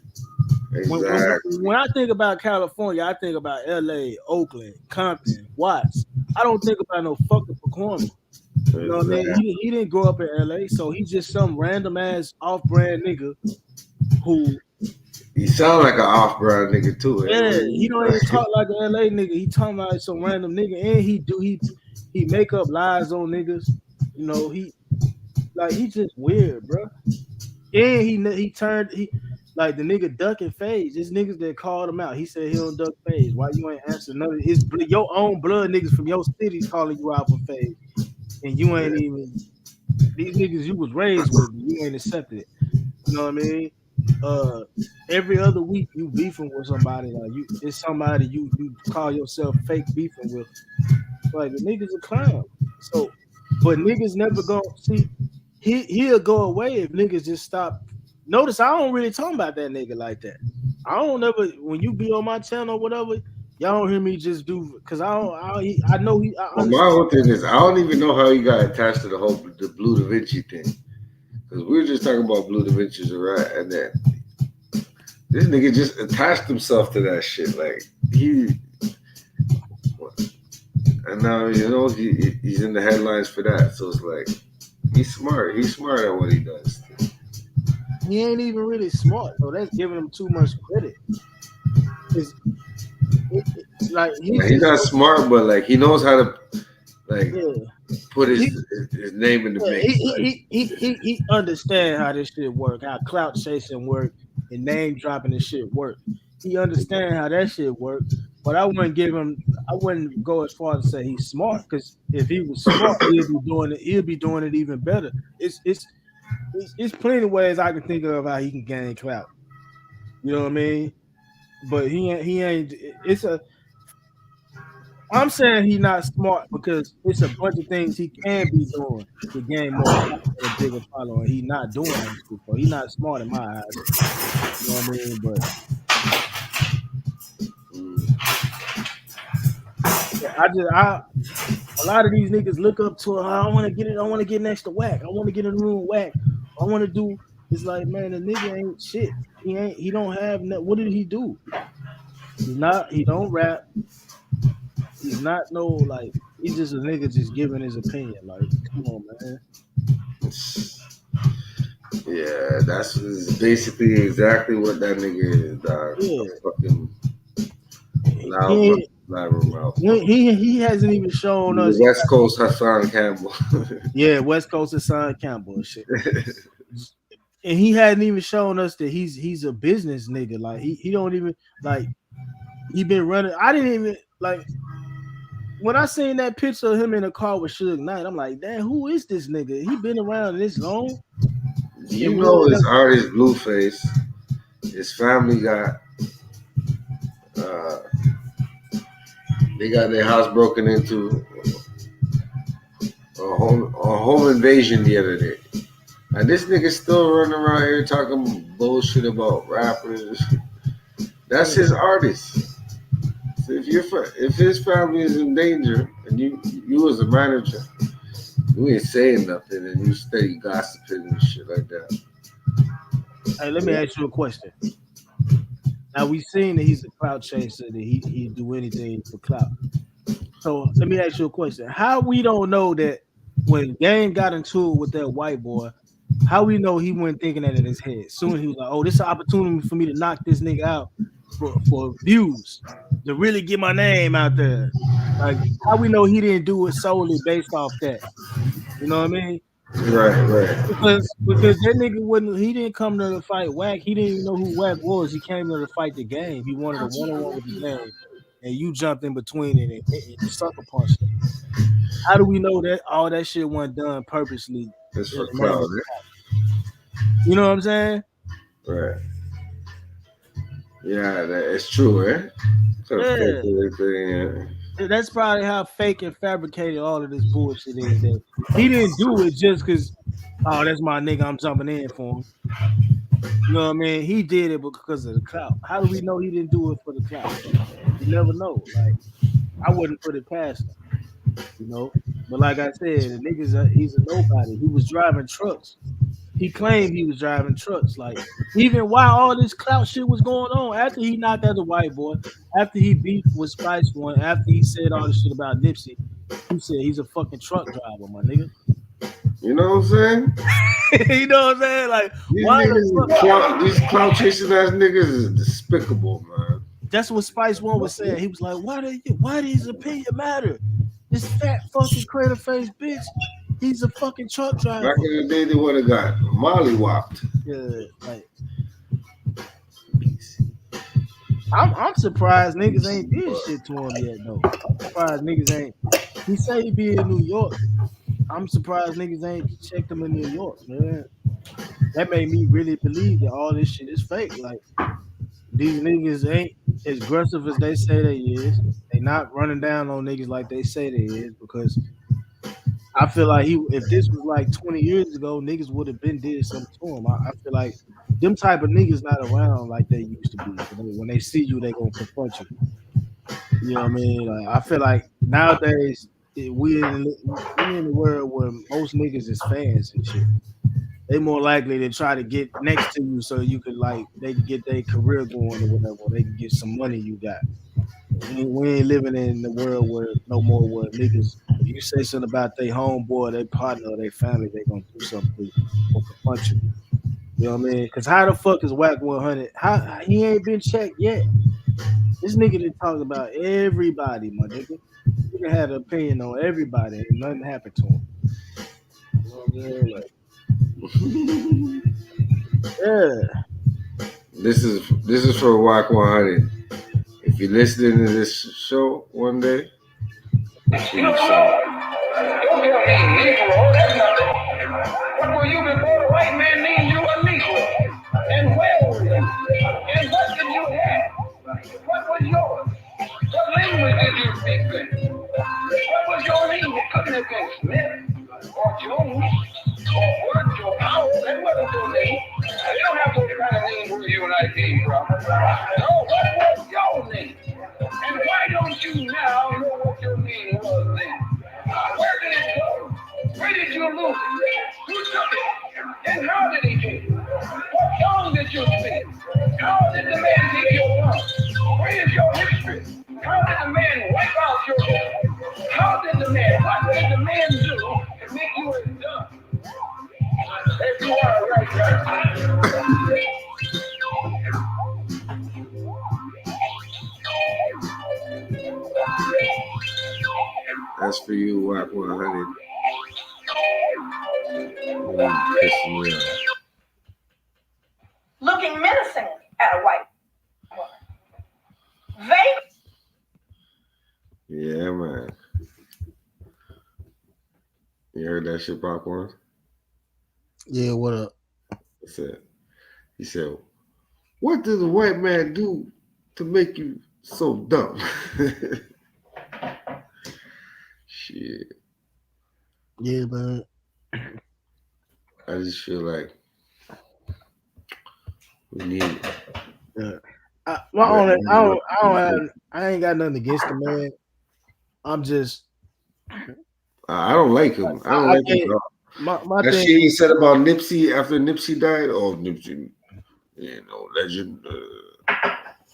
Exactly. When I think about California, I think about LA, Oakland, Compton, Watts. I don't think about no fucking Pacoima. You know what I mean? He didn't grow up in LA, so he's just some random ass off-brand nigga who. He sound like an off-brand nigga too. Yeah, he don't even talk like an LA nigga. He talking like some random nigga, and he make up lies on niggas. You know, he just weird, bro. And he turned like the nigga ducking phase. It's niggas that called him out. He said he don't duck phase. Why you ain't answer none of his your own blood niggas from your city calling you out for phase, and you ain't even these niggas you was raised with. You ain't accepted it. You know what I mean? Every other week you beefing with somebody like it's somebody you call yourself fake beefing with. Like the niggas a clown. So, but niggas never go see. He'll go away if niggas just stop. Notice I don't really talk about that nigga like that. I don't ever when you be on my channel or whatever, y'all don't hear me just do because I know he. Well, my whole thing is I don't even know how he got attached to the Blue Da Vinci thing because we were just talking about Blue Da Vinci's a rat, and then this nigga just attached himself to that shit. Like and now you know he's in the headlines for that. So it's like. He's smart. He's smart at what he does. He ain't even really smart, though. That's giving him too much credit. It's like he's not smart, but like he knows how to put his name in the mix. He understand how this shit work, how clout chasing work, and name dropping this shit work. He understand how that shit work. But I wouldn't go as far as to say he's smart, because if he was smart, he'll be doing it even better. It's plenty of ways I can think of how he can gain clout. You know what I mean? But he ain't. I'm saying he's not smart because it's a bunch of things he can be doing to gain more clout and a bigger following. He's not doing that shit, so he's not smart in my eyes. You know what I mean? But. A lot of these niggas look up to him. I want to get next to Whack. I want to get in the room with Whack. I want to do. It's like, man, the nigga ain't shit. He don't have. What did he do? He don't rap. He's not he's just a nigga just giving his opinion. Like, come on, man. Yeah, that's basically exactly what that nigga is, dog. Yeah. Fucking loud Blabbermouth. He hasn't even shown us. West Coast Hassan Campbell. Yeah, West Coast Hassan Campbell and shit. And he hadn't even shown us that he's a business nigga. Like he don't even like he been running. I didn't even like when I seen that picture of him in a car with Suge Knight, I'm like, damn, who is this nigga? He been around this long. You know his artist Blueface. His family got they got their house broken into a home invasion the other day. And this nigga still running around here talking bullshit about rappers. That's his artist. So if his family is in danger and you as a manager, you ain't saying nothing and you steady gossiping and shit like that. Hey, let me ask you a question. Now we seen that he's a clout chaser, that he do anything for clout. So let me ask you a question. How we don't know that when Game got into it with that white boy, how we know he wasn't thinking that in his head? Soon he was like, oh, this is an opportunity for me to knock this nigga out for views, to really get my name out there. Like, how we know he didn't do it solely based off that? You know what I mean? Right. Because that nigga he didn't come to the fight Wack. He didn't even know who Wack was. He came to fight the Game. He wanted a one-on-one with the Game. And you jumped in between it and sucker punched him. How do we know that all that shit wasn't done purposely? It's for clout, You know what I'm saying? Right. Yeah, it's true, eh? Yeah. That's probably how fake and fabricated all of this bullshit is. That he didn't do it just because, oh, that's my nigga, I'm jumping in for him. You know what I mean? He did it because of the clout. How do we know he didn't do it for the clout? You never know. Like, I wouldn't put it past him, you know? But like I said, the nigga's he's a nobody. He was driving trucks. He claimed he was driving trucks. Like, even while all this clout shit was going on, after he knocked out the white boy, after he beefed with Spice One, after he said all this shit about Nipsey, he said he's a fucking truck driver, my nigga. You know what I'm saying? You know what I'm saying? Like, these clout chasing ass niggas is despicable, man. That's what Spice One was saying. He was like, why does his opinion matter? This fat fucking crater face bitch, he's a fucking truck driver. Back in the day, they would have got mollywopped. Yeah, like I'm surprised niggas ain't did shit to him yet though. I'm surprised niggas ain't. He say he be in New York. I'm surprised niggas ain't checked him in New York, man. That made me really believe that all this shit is fake. Like, these niggas ain't as aggressive as they say they is. They not running down on niggas like they say they is, because I feel like if this was like 20 years ago, niggas would have been did something to him. I feel like them type of niggas not around like they used to be. When they see you, they gonna confront you. You know what I mean? Like, I feel like nowadays we in the world where most niggas is fans and shit. They more likely to try to get next to you so you could they can get their career going or whatever. Or they can get some money you got. We ain't living in the world where niggas, if you say something about their homeboy, their partner, or their family, they gonna do something to you or confront you. You know what I mean? Because how the fuck is Wack 100? How he ain't been checked yet? This nigga done talked about everybody, my nigga. Nigga had an opinion on everybody and nothing happened to him. You know what I'm saying? Yeah. This is for Wack 100. If you're listening to this show one day, Don't tell me Negro, that's not it. What were you before the white man named you a Negro? And where were you? And what did you have? What was yours? What language did you speak then? What was your name? It couldn't have been Smith or Jones or Woods or Powell. That wasn't your name. You don't have those kind of names where you and I came from. No, what was your name? And why don't you now know what your name was then? Where did it go? Where did you lose it? Who took it? And how did he take it? What song did you sing? How did the man take your tongue? Where is your history? How did the man wipe out your history? What did the man do to make you as dumb as you are right now? for you, Whack 100. Pissing me off. Looking menacing at a white woman. Yeah, man. You heard that shit, Popcorn? Yeah, what up? He said, what does a white man do to make you so dumb? Shit. Yeah, man. I just feel like we need it. Yeah. I ain't got nothing against the man. I'm just I don't like him. I don't like him at all. My that thing, shit he said about Nipsey after Nipsey died. Oh, Nipsey, legend.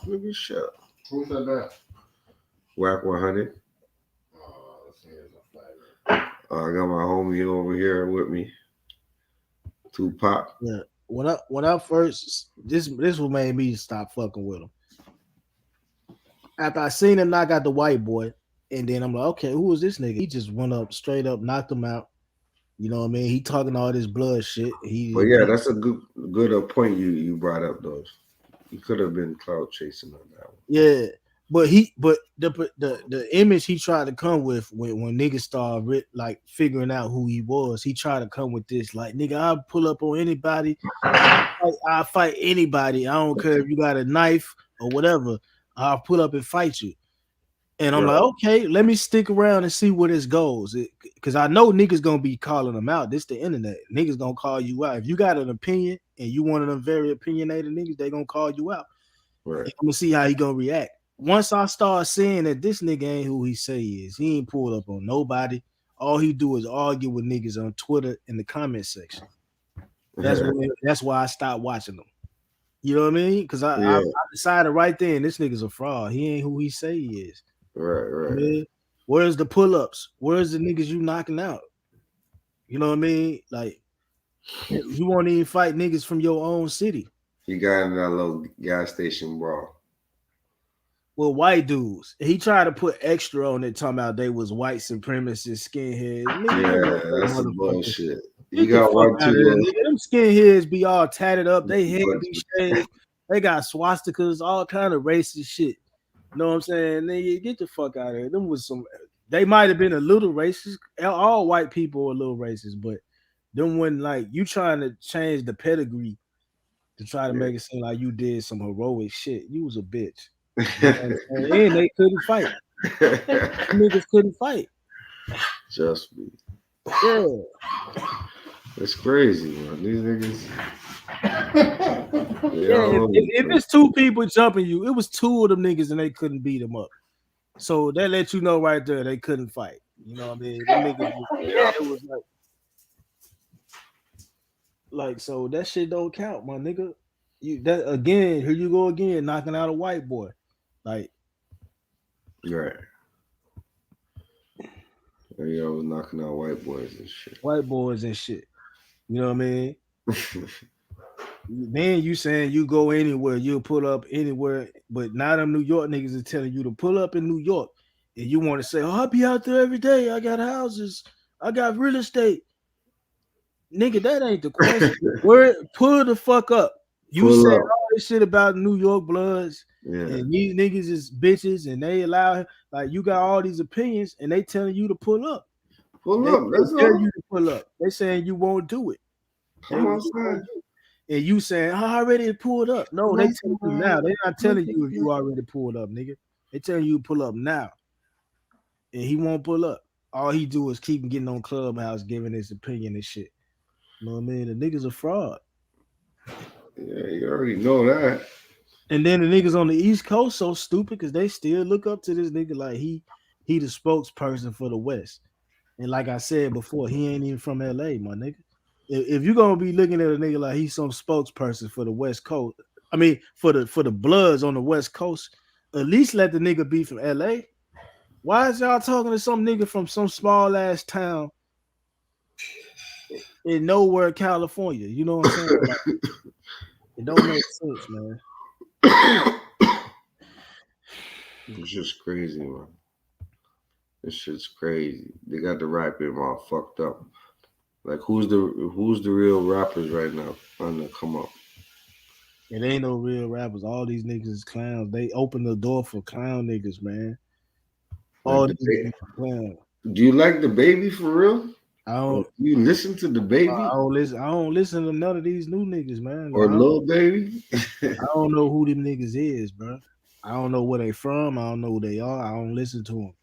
Nigga, shut up. Who said that? Whack 100. I got my homie over here with me. Tupac. Yeah. When I first this what made me stop fucking with him. After I seen him knock out the white boy, and then I'm like, okay, who is this nigga? He just went up straight up, knocked him out. You know what I mean? He talking all this blood shit. But yeah, that's a good point you brought up, though. He could have been cloud chasing on that one. Yeah, but the image he tried to come with when niggas started like figuring out who he was, he tried to come with this like, nigga, I'll pull up on anybody, I'll fight anybody. I don't care if you got a knife or whatever. I'll pull up and fight you. And I'm like, okay, let me stick around and see where this goes. Because I know niggas gonna be calling them out. This the internet. Niggas gonna call you out. If you got an opinion and you one of them very opinionated niggas, they gonna call you out. Right. I'm gonna see how he gonna react. Once I start seeing that this nigga ain't who he say he is, he ain't pulled up on nobody. All he do is argue with niggas on Twitter in the comment section. That's why I stopped watching them. You know what I mean? Because I decided right then this nigga's a fraud. He ain't who he say he is. Right. I mean, where's the pull-ups? Where's the niggas you knocking out? You know what I mean? Like, you won't even fight niggas from your own city. He got in that little gas station brawl. Well, white dudes. He tried to put extra on it, talking about they was white supremacists, skinheads. Yeah, that's some bullshit. You got white people. Them skinheads be all tatted up. They head be shaved. They got swastikas, all kind of racist shit. You know what I'm saying? They get the fuck out of here. Them was some. They might have been a little racist. All white people are a little racist, but them when like you trying to change the pedigree to try to make it seem like you did some heroic shit. You was a bitch. And they couldn't fight. Niggas couldn't fight. Just me. Yeah. It's crazy, man. These niggas. If it's two people jumping you, it was two of them niggas and they couldn't beat them up. So that let you know right there they couldn't fight. You know what I mean? Them niggas it was like so that shit don't count, my nigga. That again, here you go again, knocking out a white boy. Like, right. They always knocking out white boys and shit. White boys and shit. You know what I mean? Then you saying you go anywhere, you'll pull up anywhere, but now them New York niggas is telling you to pull up in New York, and you want to say, "Oh, I'll be out there every day. I got houses, I got real estate." Nigga, that ain't the question. Pull the fuck up. You said all this shit about New York Bloods, and these niggas is bitches, and they allow like you got all these opinions, and they telling you to pull up. Pull up. They tell you to pull up. They saying you won't do it. Come on, and you saying, I already pulled up. No, they telling you now. They're not telling you if you already pulled up, nigga. They telling you to pull up now. And he won't pull up. All he do is keep getting on Clubhouse, giving his opinion and shit. You know what I mean? The nigga's a fraud. Yeah, you already know that. And then the niggas on the East Coast so stupid because they still look up to this nigga like he the spokesperson for the West. And like I said before, he ain't even from LA, my nigga. If you're gonna be looking at a nigga like he's some spokesperson for the West Coast, I mean for the Bloods on the West Coast, at least let the nigga be from LA. Why is y'all talking to some nigga from some small ass town in nowhere, California? You know what I'm saying? Like, it don't make sense, man. It's just crazy, man. This shit's crazy. They got the rap game all fucked up. Like who's the real rappers right now on the come up? It ain't no real rappers. All these niggas is clowns. They open the door for clown niggas, man. All Like these niggas clowns. do you like the baby for real? I don't. You listen to the baby? I don't listen to none of these new niggas, man. Or Lil Baby? I don't know who them niggas is, bro. I don't know where they from. I don't know who they are. I don't listen to them.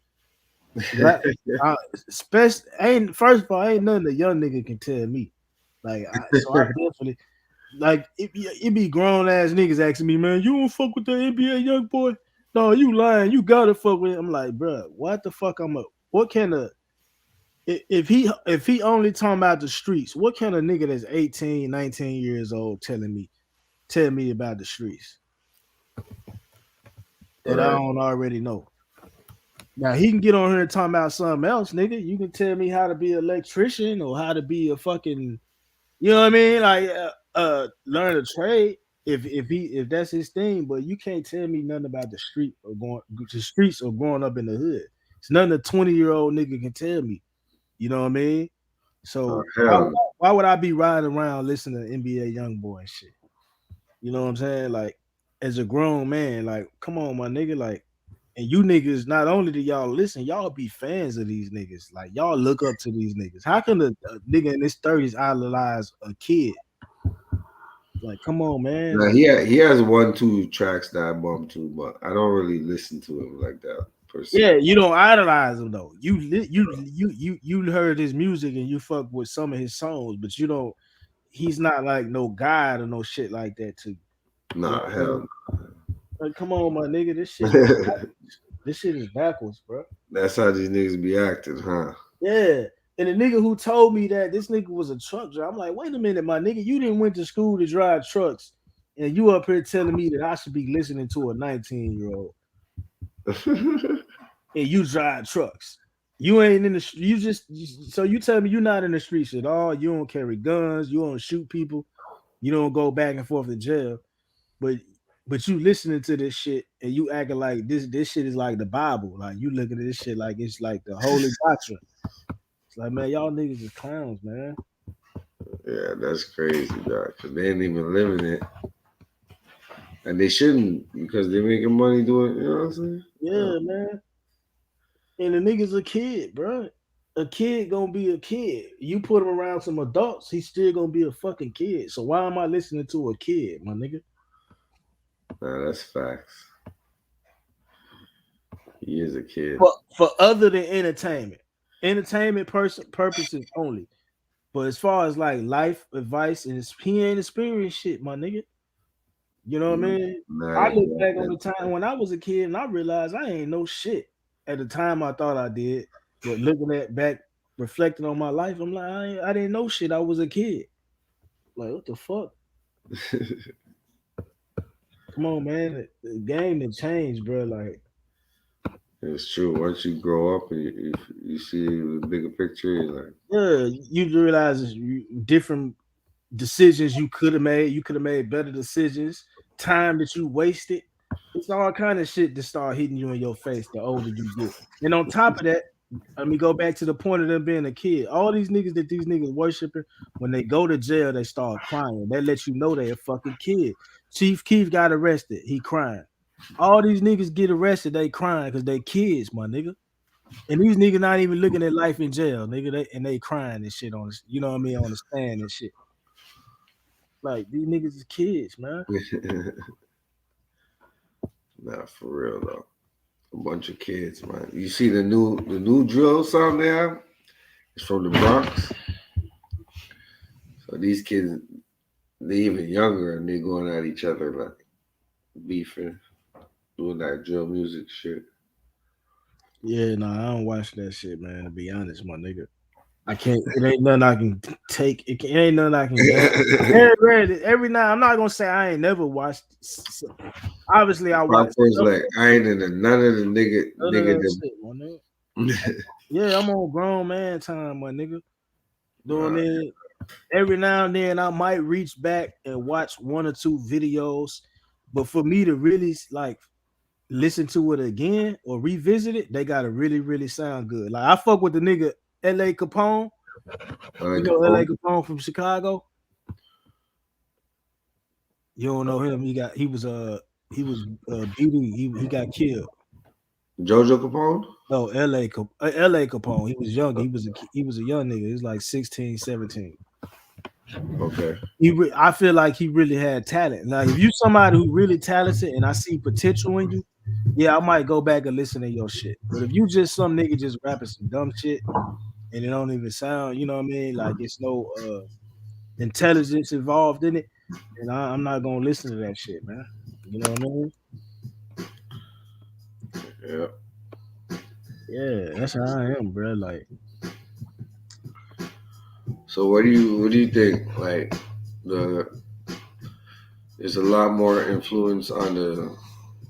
First of all, ain't nothing a young nigga can tell me. Like, so I definitely like it be grown ass niggas asking me, man, you don't fuck with the NBA young boy? No, you lying. You gotta fuck with him. I'm like, bro, what the fuck? What kind of if he only talking about the streets, what kind of nigga that's 18, 19 years old tell me about the streets that I don't already know? Now he can get on here and talk about something else, nigga. You can tell me how to be an electrician or how to be a fucking, you know what I mean? Like learn a trade if that's his thing, but you can't tell me nothing about the streets or growing up in the hood. It's nothing a 20-year-old nigga can tell me. You know what I mean? So why would I be riding around listening to NBA YoungBoy and shit? You know what I'm saying? Like, as a grown man, like, come on, my nigga, like, and you niggas, not only do y'all listen, y'all be fans of these niggas. Like, y'all look up to these niggas. How can a nigga in his 30s idolize a kid? Like, come on, man. Nah, he has 1-2 tracks that I bump to, but I don't really listen to him like that per se. Yeah, you don't idolize him though. You heard his music and you fuck with some of his songs, but you don't. He's not like no guide or no shit like that to. Nah, hell. Like, come on, my nigga, this shit is backwards, bro. That's how these niggas be acting, huh? Yeah. And the nigga who told me that this nigga was a truck driver, I'm like, wait a minute, my nigga, you didn't went to school to drive trucks, and you up here telling me that I should be listening to a 19-year-old, and you drive trucks. You ain't in the so you tell me you're not in the streets at all. You don't carry guns. You don't shoot people. You don't go back and forth to jail, but you listening to this shit and you acting like this shit is like the Bible. Like you looking at this shit like it's like the holy doctrine. It's like, man, y'all niggas is clowns, man. Yeah, that's crazy, dog. Cause they ain't even living it, and they shouldn't because they're making money doing. You know what I'm saying? Yeah, man. And the nigga's a kid, bro. A kid gonna be a kid. You put him around some adults, he's still gonna be a fucking kid. So why am I listening to a kid, my nigga? Nah, that's facts. He is a kid. For other than entertainment purposes only. But as far as like life advice, and he ain't experienced shit, my nigga. You know what I mean? I look back on the time when I was a kid and I realized I ain't no shit. At the time I thought I did, but looking at back, reflecting on my life, I'm like, I didn't know shit. I was a kid. Like, what the fuck? Come on, man. The game has changed, bro. Like, it's true. Once you grow up and you see the bigger picture, you're like, yeah, you realize different decisions you could have made. You could have made better decisions. Time that you wasted. It's all kind of shit that start hitting you in your face the older you get. And on top of that, let me go back to the point of them being a kid. All these niggas worshiping, when they go to jail, they start crying. That lets you know they a fucking kid. Chief Keef got arrested. He crying. All these niggas get arrested, they crying because they kids, my nigga. And these niggas not even looking at life in jail, nigga. They crying and shit on this, you know what I mean, on the stand and shit. Like, these niggas is kids, man. Nah, for real though. A bunch of kids, man. You see the new drill song they have? It's from the Bronx. So these kids, they even younger and they going at each other like beefing, doing that drill music shit. Yeah, no, I don't watch that shit, man. To be honest, my nigga, I can't. It ain't nothing I can take. It ain't nothing I can get. Every night, I'm not gonna say I ain't never watched. Obviously, I watch. Like I ain't into none of the nigga shit, my nigga. Yeah, I'm on grown man time, my nigga. Doing it. Every now and then, I might reach back and watch one or two videos, but for me to really like listen to it again or revisit it, they gotta really sound good. Like I fuck with the nigga L.A. Capone. You know L.A. Capone from Chicago. You don't know him. He was beauty. He got killed. Jojo Capone? No, L.A. Capone. He was young. He was a young nigga. He was like 16, 17. Okay. I feel like he really had talent. Like if you somebody who really talented and I see potential in you, yeah, I might go back and listen to your shit. But if you just some nigga just rapping some dumb shit and it don't even sound, you know what I mean? Like it's no intelligence involved in it, and I'm not gonna listen to that shit, man. You know what I mean? Yeah. Yeah, that's how I am, bro. Like, so what do you think? Like, there's a lot more influence on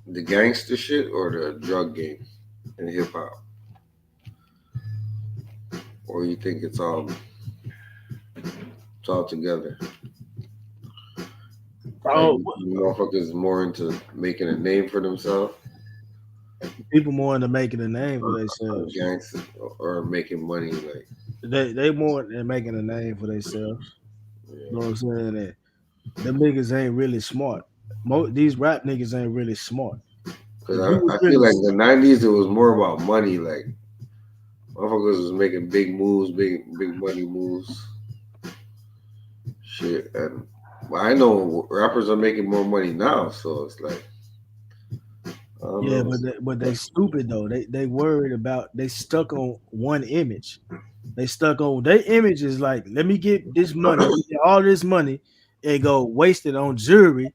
the gangster shit or the drug game in hip hop, or you think it's all together? Oh, motherfuckers more into making a name for themselves. People more into making a name for themselves, gangster, or making money. Like they more than making a name for themselves. Yeah. You know what I'm saying? That them niggas ain't really smart. These rap niggas ain't really smart. Because I feel like in the 90s it was more about money. Like motherfuckers was making big moves, big money moves. Shit, and I know rappers are making more money now, so it's like. Yeah, but they stupid though. They worried about, they stuck on one image. They stuck on their image is like, let me get this money, get all this money, and go waste it on jewelry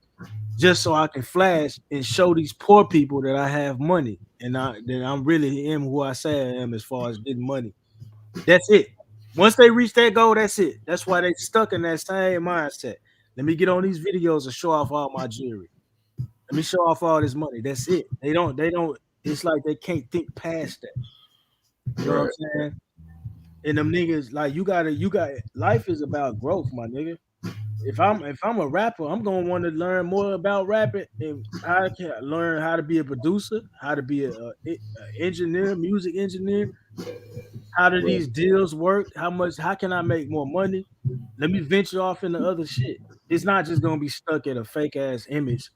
just so I can flash and show these poor people that I have money and that I'm really am who I say I am as far as getting money. That's it. Once they reach that goal, that's it. That's why they stuck in that same mindset. Let me get on these videos and show off all my jewelry. Let me show off all this money. That's it. They don't. It's like they can't think past that. You know what I'm saying? And them niggas, like you got life is about growth, my nigga. If I'm a rapper, I'm gonna want to learn more about rapping and how I can learn how to be a producer, how to be a engineer, music engineer. How do these deals work? How can I make more money? Let me venture off into other shit. It's not just gonna be stuck in a fake ass image.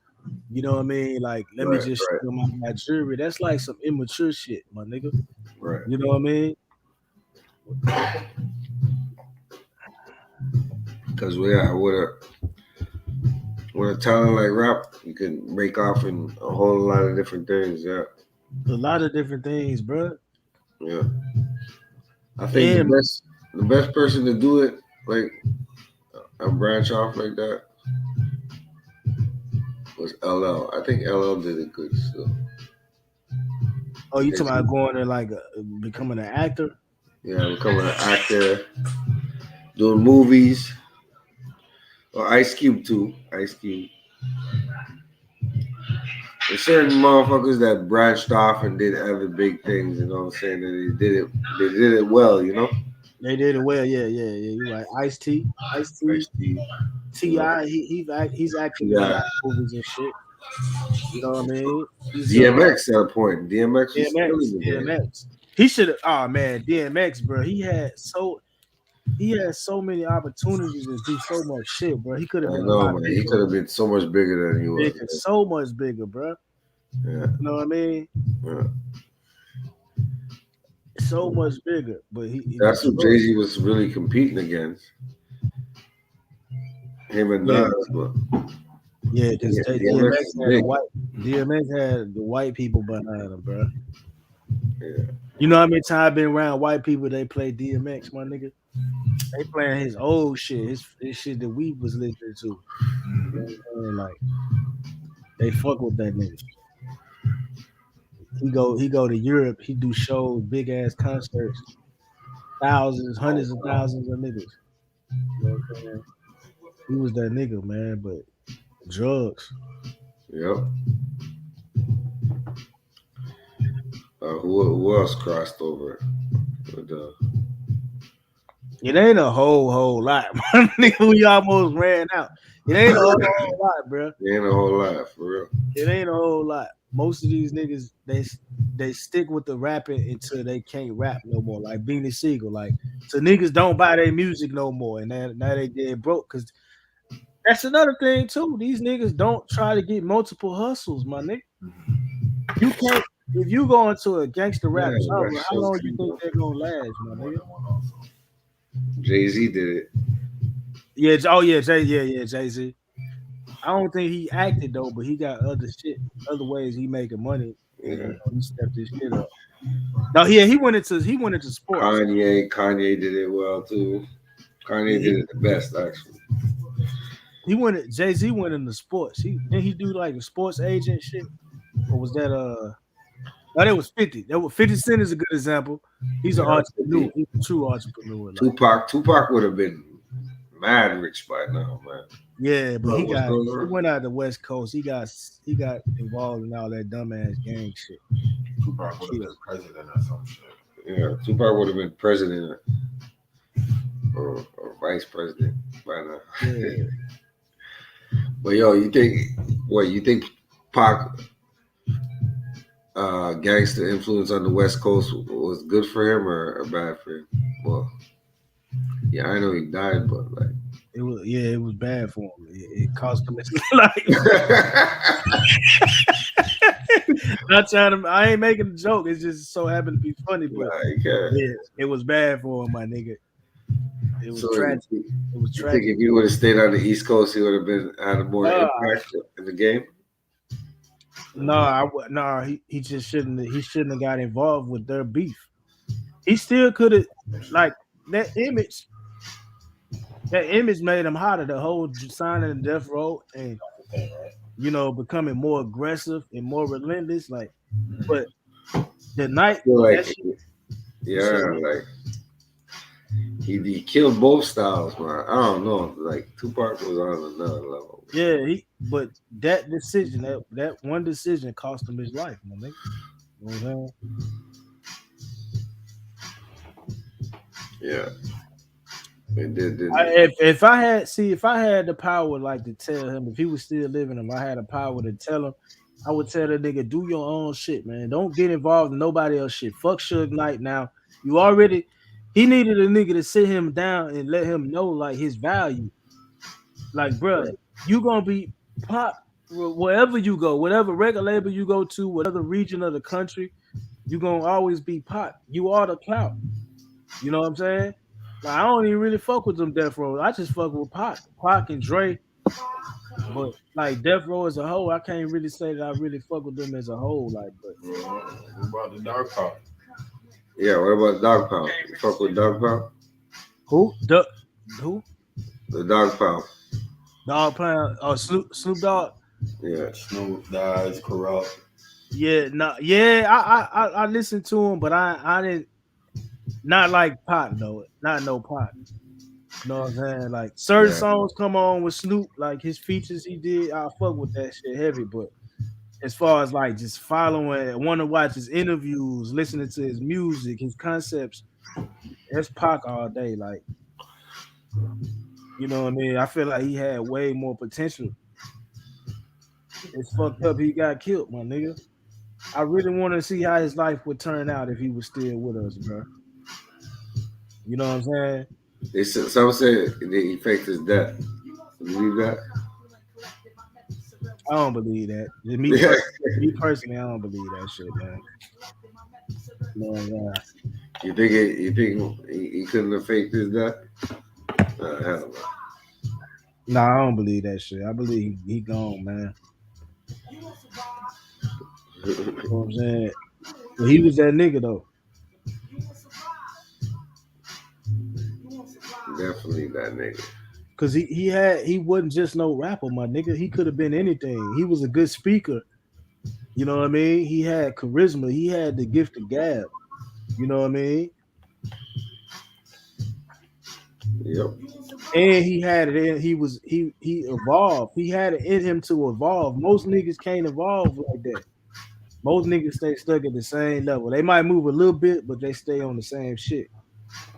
You know what I mean? Like, let me just show them my jewelry. That's like some immature shit, my nigga. Right. You know what I mean? Because with a talent like rap, you can break off in a whole lot of different things. Yeah. A lot of different things, bro. Yeah. I think the best person to do it, like a branch off like that, was LL. I think LL did it good still. Oh, you talking about going and like becoming an actor? Yeah, becoming an actor, doing movies. Or Ice Cube too. Ice Cube. There's certain motherfuckers that branched off and did other big things. You know what I'm saying? And they did it well. You know. They did it well. Yeah. You're right. Ice-T. T.I. He's acting in movies and shit. You know what I mean? DMX at a point. DMX. He should have. Oh man, DMX, bro. He had so many opportunities to do so much shit, bro. He could have been. I know, man. He could have been so much bigger than he was. So much bigger, bro. Yeah. You know what I mean? Yeah. So much bigger, but that's what Jay-Z was really competing against. Him and Nas, but. Yeah, because DMX had the white people behind him, bro. Yeah. You know how many times I've been around white people, they play DMX, my nigga? They playing his old shit, his shit that we was listening to. You know what I mean? Like, they fuck with that nigga. He go to Europe, he do shows, big ass concerts, thousands, hundreds of thousands of niggas. You know what I'm saying? He was that nigga, man, but drugs. Yep. Who else crossed over? It ain't a whole lot, my nigga. We almost ran out. It ain't a whole lot, bro. It ain't a whole lot for real. It ain't a whole lot. Most of these niggas, they stick with the rapping until they can't rap no more. Like Beanie Siegel, like so niggas don't buy their music no more, and now they dead broke. Cause that's another thing too. These niggas don't try to get multiple hustles, my nigga. You can't if you go into a gangster rap genre. How long you think they're gonna last, my nigga? Jay-Z did it. Yeah. Oh yeah. Jay-Z. I don't think he acted though, but he got other ways he making money. And, you know, he stepped his shit up. No, yeah, he went into sports. Kanye did it well too. Kanye did it the best actually. Jay-Z went into sports. Didn't he do like a sports agent shit? Or was that no, that was 50. That was 50 Cent is a good example. He's an entrepreneur. He's a true entrepreneur. Like. Tupac would have been mad rich by now, man. Yeah, but he went out the West Coast. He got involved in all that dumbass gang shit. Tupac would have been president or some shit. Yeah, Tupac would have been president or vice president by now. Yeah. But yo, you think Pac gangster influence on the West Coast was good for him or bad for him? Well, yeah, I know he died, but like it was bad for him. It cost him his life. I ain't making a joke. It just so happened to be funny, but it was bad for him, my nigga. It was tragic. It was tragic. Think if he would have stayed on the East Coast, he would have had a more impact in the game? He just shouldn't. He shouldn't have got involved with their beef. He still could have, like that image. That image made him hotter. The whole signing the death row and becoming more aggressive and more relentless. Like, but the night, he killed both styles, man. I don't know. Like Tupac was on another level. Yeah, but that decision, that one decision, cost him his life, my nigga. You know what I'm saying? Yeah. It did. If I had the power, like to tell him, if he was still living, if I had the power to tell him, I would tell that nigga, do your own shit, man. Don't get involved in nobody else shit. Fuck Suge Knight now. He needed a nigga to sit him down and let him know like his value. Like, bro, you gonna be pop wherever you go, whatever record label you go to, whatever region of the country, you gonna always be pop. You are the clout. You know what I'm saying? Like, I don't even really fuck with them Death Row. I just fuck with Pac and Dre. But like Death Row as a whole, I can't really say that I really fuck with them as a whole. Like, but what about the Dog Pound? Yeah, what about Dog Pound? You fuck with Dog Pound? Who? Who? The Dog Pound. Dog Pound. Oh, Snoop Dogg. Yeah, Snoop dies corrupt. Yeah, I listened to him, but I didn't. Not like Pac, though. Not no Pac. You know what I'm saying? Like certain songs come on with Snoop, like his features he did. I fuck with that shit heavy, but as far as like just following, want to watch his interviews, listening to his music, his concepts, that's Pac all day. Like, you know what I mean? I feel like he had way more potential. It's fucked up he got killed, my nigga. I really want to see how his life would turn out if he was still with us, bro. You know what I'm saying? Some say he faked his death. You believe that? I don't believe that. Me personally, I don't believe that shit, man. No. You think he couldn't have faked his death? Hell no. Nah, I don't believe that shit. I believe he gone, man. You know what I'm saying? But he was that nigga though. Definitely that nigga. Cause he wasn't just no rapper, my nigga. He could have been anything. He was a good speaker. You know what I mean? He had charisma. He had the gift of gab. You know what I mean? Yep. And he had it in. He evolved. He had it in him to evolve. Most niggas can't evolve like that. Most niggas stay stuck at the same level. They might move a little bit, but they stay on the same shit.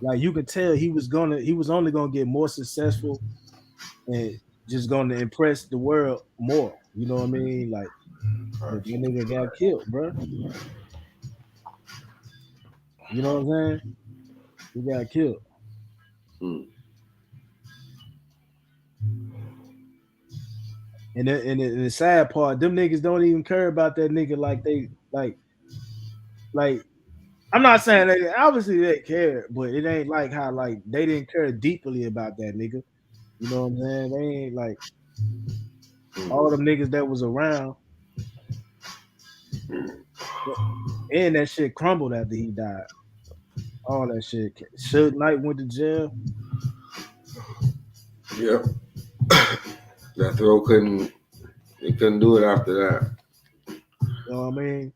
Like you can tell he was only gonna get more successful and just gonna impress the world more. You know what I mean? Like, but that nigga got killed, bro. You know what I'm saying? He got killed. And the sad part, them niggas don't even care about that nigga like they like. I'm not saying they obviously they care, but it ain't like how like they didn't care deeply about that nigga. You know what I'm saying? They ain't like all them niggas that was around, and that shit crumbled after he died. All that shit. Suge Knight went to jail. Yep. That throw couldn't. They couldn't do it after that. You know what I mean?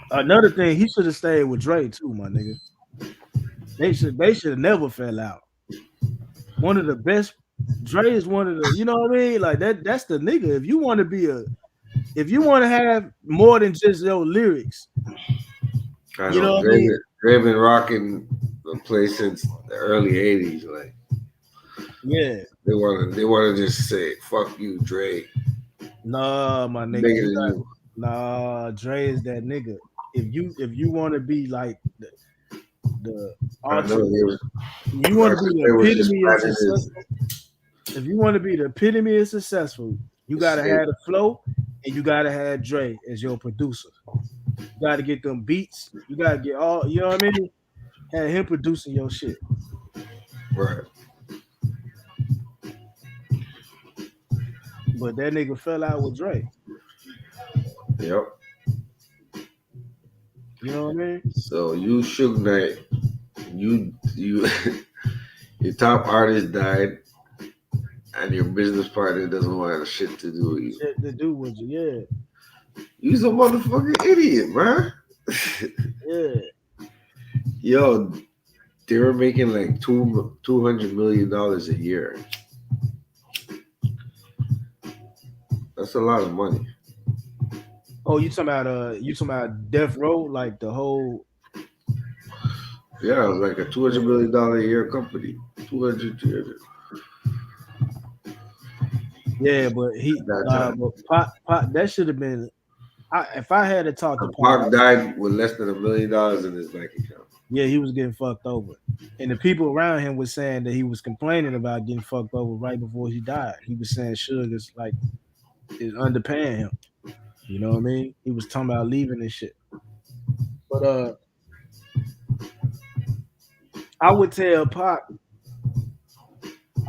Another thing, he should have stayed with Dre too, my nigga. They should have never fell out. One of the best. Dre is one of the. You know what I mean? Like that's the nigga. If you want to have more than just your lyrics, You know what I mean? They've been rocking the place since the early '80s. Like, yeah, they want to just say "fuck you, Dre." Nah, my nigga. Nah, Dre is that nigga. If you want to be like the ultimate, you want to be the epitome of successful. If you want to be the epitome of successful, you gotta have the flow, and you gotta have Dre as your producer. You gotta get them beats. You gotta get all. You know what I mean? Have him producing your shit. Right. But that nigga fell out with Dre. Yep. You know what I mean? So you Suge Knight, you your top artist died, and your business partner doesn't want shit to do with you. Shit to do with you, yeah. You's a motherfucking idiot, man. Yeah. Yo, they were making like $200 million a year. That's a lot of money. Oh, you talking about Death Row, like the whole? Yeah, it was like a $200 million a year company. 200. Yeah, but but Pac, that should have been. If I had to talk to Pac died with less than $1 million in his bank account. Yeah, he was getting fucked over, and the people around him was saying that he was complaining about getting fucked over right before he died. He was saying Suge is underpaying him. You know what I mean? He was talking about leaving and shit. But I would tell Pac,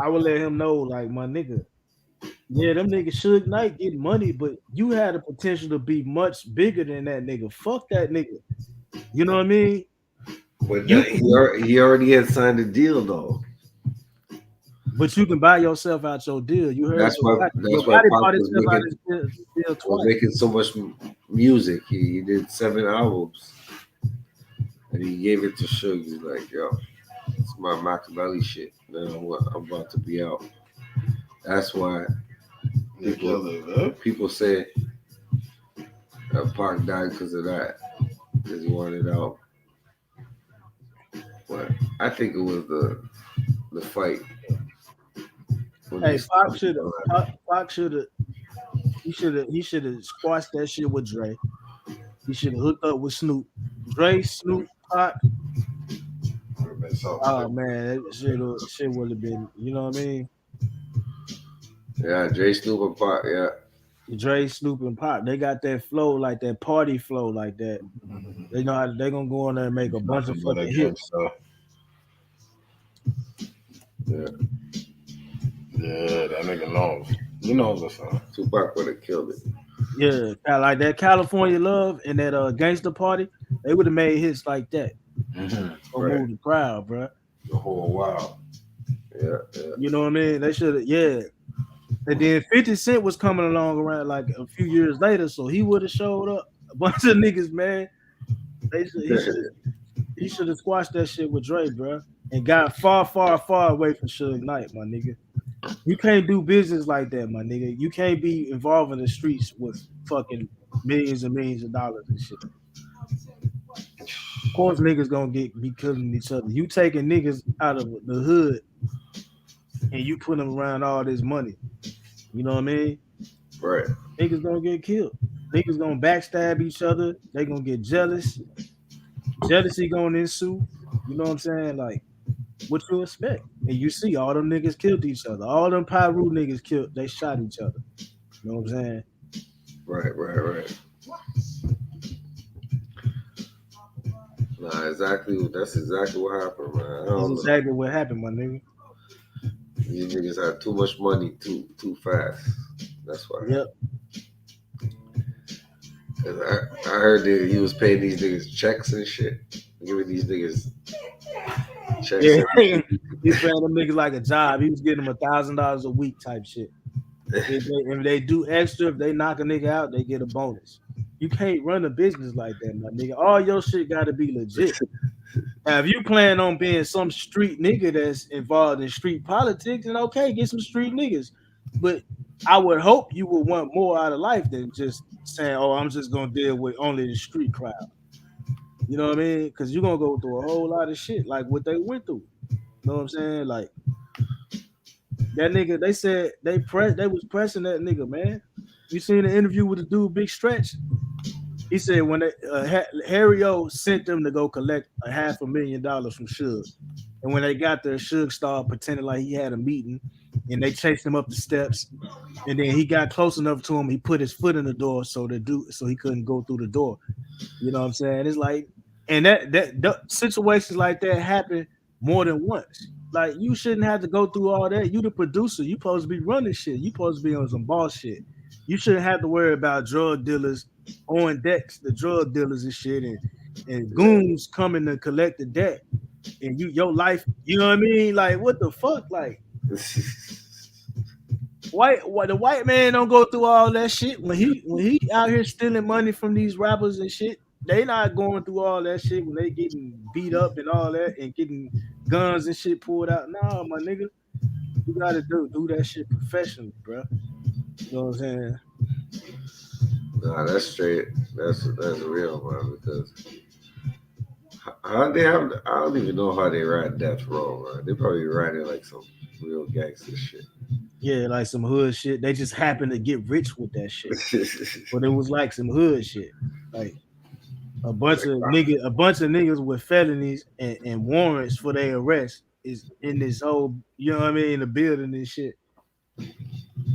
I would let him know, like, my nigga, yeah, them niggas Suge Knight getting money, but you had the potential to be much bigger than that nigga. Fuck that nigga. You know what I mean? But he already had signed a deal though. But you can buy yourself out your deal. You heard that's why Pac was making so much music. He did 7 albums, and he gave it to Suge. He's like, yo, it's my Machiavelli shit. Now I'm about to be out. That's why people say that Pac died because of that, because he wanted out. But I think it was the fight. Hey, Pac should have. He should have squashed that shit with Dre. He should have hooked up with Snoop. Dre, Snoop, Pac. Oh man, that shit would have been. You know what I mean? Yeah, Dre, Snoop, and Pac. Yeah. Dre, Snoop, and Pac. They got that flow, like that party flow, like that. They know how they're gonna go in there and make a bunch of fucking hits. Yeah. Yeah, that nigga knows. He knows the song. Tupac would have killed it. Yeah, like that California Love and that Gangsta Party, they would have made hits like that. Or move the crowd, bro. The whole while. Yeah. You know what I mean? They should have, yeah. And then 50 Cent was coming along around like a few years later, so he would have showed up. A bunch of niggas, man. He should have squashed that shit with Dre, bro, and got far, far, far away from Suge Knight, my nigga. You can't do business like that, my nigga. You can't be involved in the streets with fucking millions and millions of dollars and shit. Of course, niggas gonna be killing each other. You taking niggas out of the hood and you put them around all this money. You know what I mean? Right. Niggas gonna get killed. Niggas gonna backstab each other. They gonna get jealous. Jealousy gonna ensue. You know what I'm saying? Like, what you expect? And you see all them niggas killed each other. All them Pyru niggas killed. They shot each other. You know what I'm saying? Right. Nah, exactly. That's exactly what happened, man. That's exactly what happened, my nigga. These niggas had too much money too fast. That's why. Yep. Cause I heard that he was paying these niggas checks and shit, giving these niggas checks. Yeah, he's paying them niggas like a job. He was getting them $1,000 a week type shit. If they do extra, if they knock a nigga out, they get a bonus. You can't run a business like that, my nigga. All your shit got to be legit. Now, if you plan on being some street nigga that's involved in street politics, then okay, get some street niggas. But I would hope you would want more out of life than just saying, "Oh, I'm just gonna deal with only the street crowd." You know what I mean? Because you're gonna go through a whole lot of shit like what they went through. You know what I'm saying? Like that nigga, they said they was pressing that nigga, man. You seen the interview with the dude, Big Stretch? He said when they, Harry O sent them to go collect $500,000 from Suge. And when they got there, Suge started pretending like he had a meeting, and they chased him up the steps. And then he got close enough to him, he put his foot in the door so he couldn't go through the door. You know what I'm saying? It's like, and that situations like that happen more than once. Like, you shouldn't have to go through all that. You the producer, you supposed to be running shit. You supposed to be on some boss shit. You shouldn't have to worry about drug dealers on decks, the drug dealers and shit, and goons coming to collect the debt. And your life, you know what I mean? Like, what the fuck? Like, the white man don't go through all that shit. When he out here stealing money from these rappers and shit, they not going through all that shit when they getting beat up and all that and getting guns and shit pulled out. Nah, my nigga, you gotta do that shit professionally, bro. You know what I'm saying? Nah, that's straight. That's real, man. Because how they have, I don't even know how they ride death row, man. They probably riding like some real gangster shit. Yeah, like some hood shit. They just happened to get rich with that shit. But it was like some hood shit. Like a bunch of niggas with felonies and warrants for their arrest is in this whole, you know what I mean, the building and shit.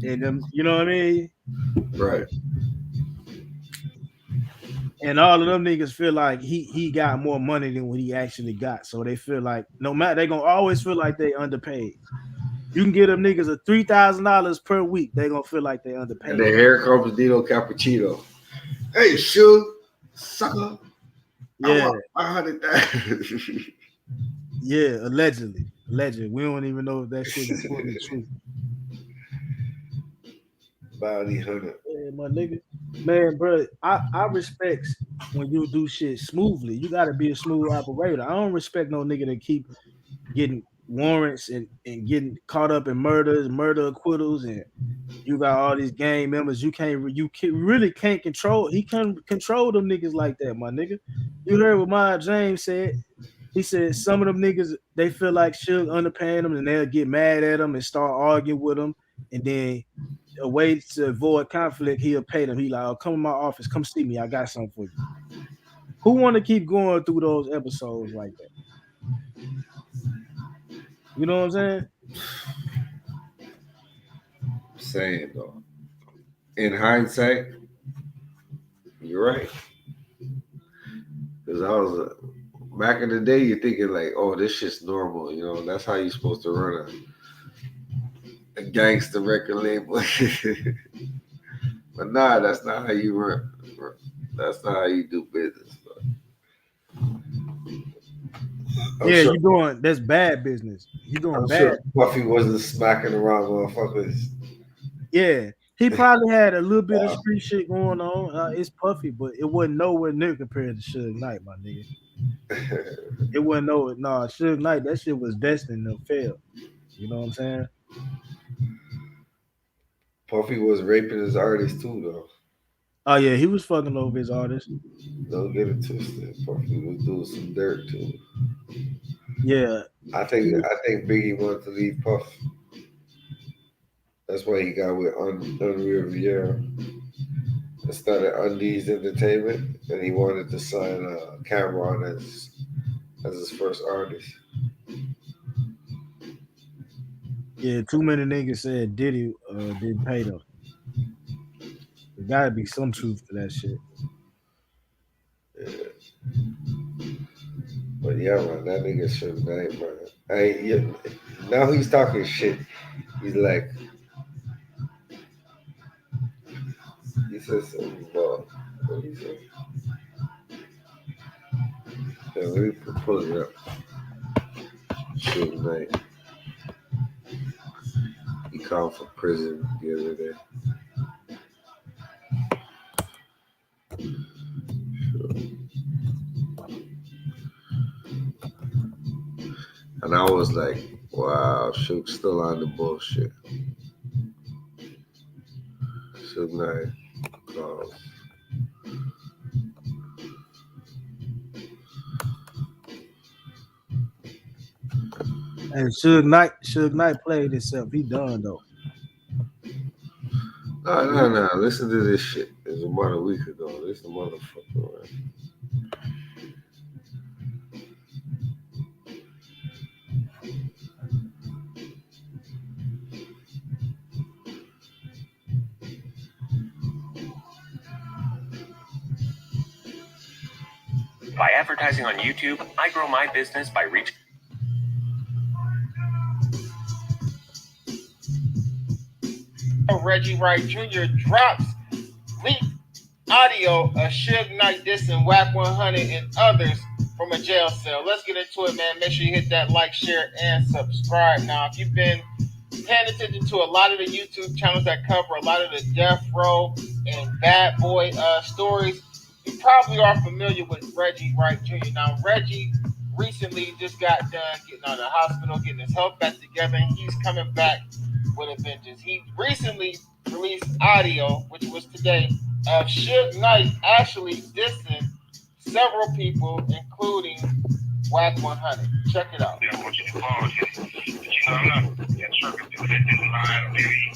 And them, you know what I mean? Right. And all of them niggas feel like he got more money than what he actually got. So they feel like no matter, they gonna always feel like they underpaid. You can get them niggas a $3,000 per week. They gonna feel like they underpaid. And then here comes Dino Cappuccino. Hey, shoot, sucker. Yeah. I want 100,000. Yeah, allegedly. We don't even know if that shit is fully true. Bounty hunter. Yeah, my nigga. Man, bro, I respect when you do shit smoothly. You gotta be a smooth operator. I don't respect no nigga that keep getting warrants and getting caught up in murder acquittals, and you got all these gang members. You really can't control. He can't control them niggas like that, my nigga. You heard what Maya James said. He said some of them niggas, they feel like Suge underpaying them, and they'll get mad at them and start arguing with them, and then a way to avoid conflict, he'll pay them. He like, oh, come to my office, come see me. I got something for you. Who want to keep going through those episodes like that? You know what I'm saying? Saying though, in hindsight, you're right. Because I was back in the day, you're thinking like, oh, this shit's normal. You know, that's how you're supposed to run a gangster record label. But nah, that's not how you run. That's not how you do business. Yeah, sure. You doing that's bad business. You doing I'm bad. Sure Puffy wasn't smacking around motherfuckers. Yeah, he probably had a little bit of street shit going on. It's Puffy, but it wasn't nowhere near compared to Suge Knight, my nigga. It wasn't Suge Knight. That shit was destined to fail. You know what I'm saying? Puffy was raping his artists too, though. Oh yeah, he was fucking over his artists. Don't get it twisted. Puffy was doing some dirt too. Yeah, I think Biggie wanted to leave Puff. That's why he got with Unreal Vieira. It started Undies Entertainment, and he wanted to sign Cameron as his first artist. Yeah, too many niggas said Diddy didn't pay them. There gotta be some truth to that shit. Yeah. But yeah, man, that nigga Suge Knight, man. Now he's talking shit. He's like, he says something about, what did he say? Yeah, let me pull it up. Suge Knight. He called for prison the other day. And I was like, wow, Suge's still on the bullshit. Suge Knight calls. And Suge Knight played himself. He done though. No. Listen to this shit. It was about a week ago. This the motherfucker, man. By advertising on YouTube, I grow my business by reaching. Reggie Wright Jr. drops leaked audio of Suge Knight dissing Whack 100 and others from a jail cell. Let's get into it, man. Make sure you hit that like, share, and subscribe. Now, if you've been paying attention to a lot of the YouTube channels that cover a lot of the Death Row and Bad Boy stories, you probably are familiar with Reggie Wright Jr. Now, Reggie recently just got done getting out of the hospital, getting his health back together, and he's coming back with a vengeance. He recently released audio, which was today, of Suge Knight actually dissing several people, including Whack 100. Check it out. I'm not interpreting that this line very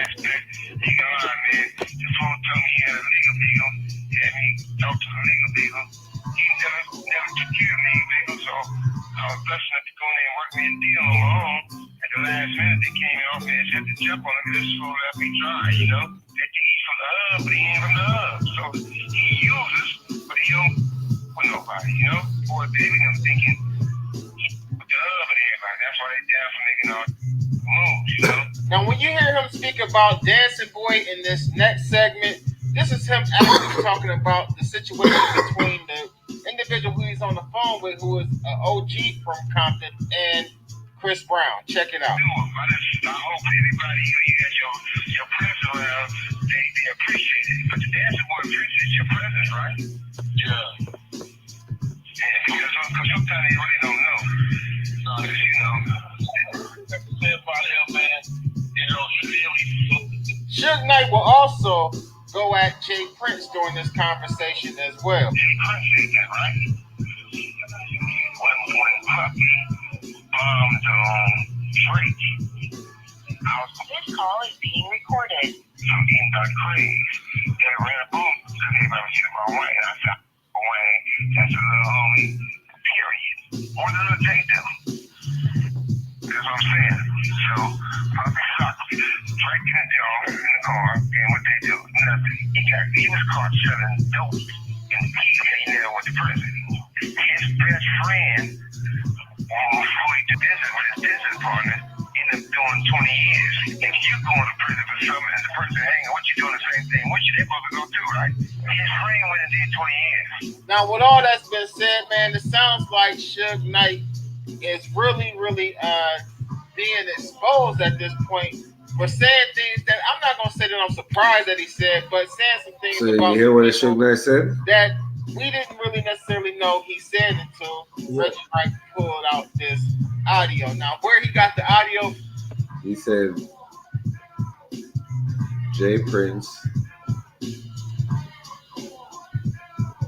aspect. He got line, man. This fool told me he had a nigga beagle. He had me talk to the nigga beagle. He never took care of me, beagle. So I was blessed enough to go in there and work me a deal on my own. At the last minute, they came off and had to jump on him. This fool left me dry, you know? That he's from the hub, but he ain't from the hub. So he uses, but he don't with nobody, you know? Boy, baby, I'm thinking he with the hub and everybody. That's why they down for making all moves, you know? Now, when you hear him speak about Dancing Boy in this next segment, this is him actually talking about the situation between the individual who he's on the phone with, who is an OG from Compton, and Chris Brown. Check it out. I hope everybody you got your presence around, they appreciate it. But the dancing boy appreciates your presence, right? Yeah. Because sometimes they really don't know. Because, you know, about him, man, you know, Suge Knight will also go at Jay Prince during this conversation as well. Jay Prince said that, right? When Puppy bombed on Drake, this call is being recorded. I'm getting got crazy. They ran a boom because everybody was shooting my way, and I said, Wayne, that's a little homie, period. Or the little Jay do. That's what I'm saying. So, Puppy sucked. Drake and Joe in the car, and what they do, nothing. He was caught selling dope, and he never went to prison. His best friend, before he did business with his business partner, ended up doing 20 years. If you going to prison for something as a person hanging, what you doing the same thing? What you they supposed to go do, right? His friend went and did 20 years. Now, with all that's been said, man, it sounds like Suge Knight is really being exposed at this point for saying things that I'm not gonna say that I'm surprised that he said, but saying some things So about you hear what the Suge Knight said? that we didn't really necessarily know he said until Reggie Wright pulled out this audio. Now, where he got the audio, He said Jay Prince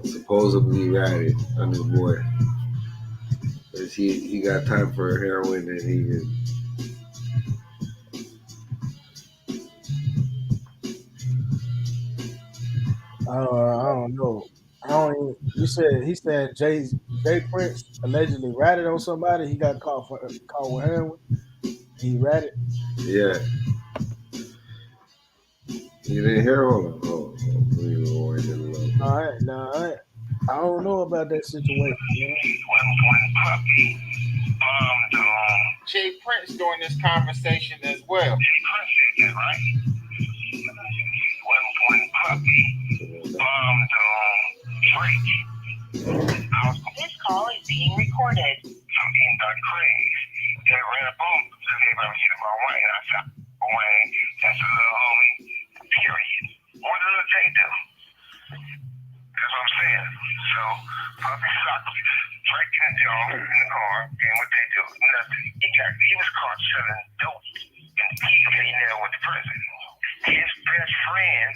supposedly ratted on his boy. Because he got time for heroin and I don't know. I don't. Even, he said Jay Prince allegedly ratted on somebody. He got caught with heroin. He ratted. Yeah. You didn't hear? Hold on. All right, now I don't know about that situation. Man. Jay Prince during this conversation as well. Jay Prince said that, right? When puppy bombed Drake. This call is being recorded. Some eating Dr. Craig. They ran up on me. Everybody was hitting my Wayne. I said, Wayne, that's a little homie. Period. What did Lil Tay do? That's what I'm saying. So, puppy socked Drake and Joe in the car, and what they do? Nothing. He was caught selling dope, and he never went to prison. His best friend,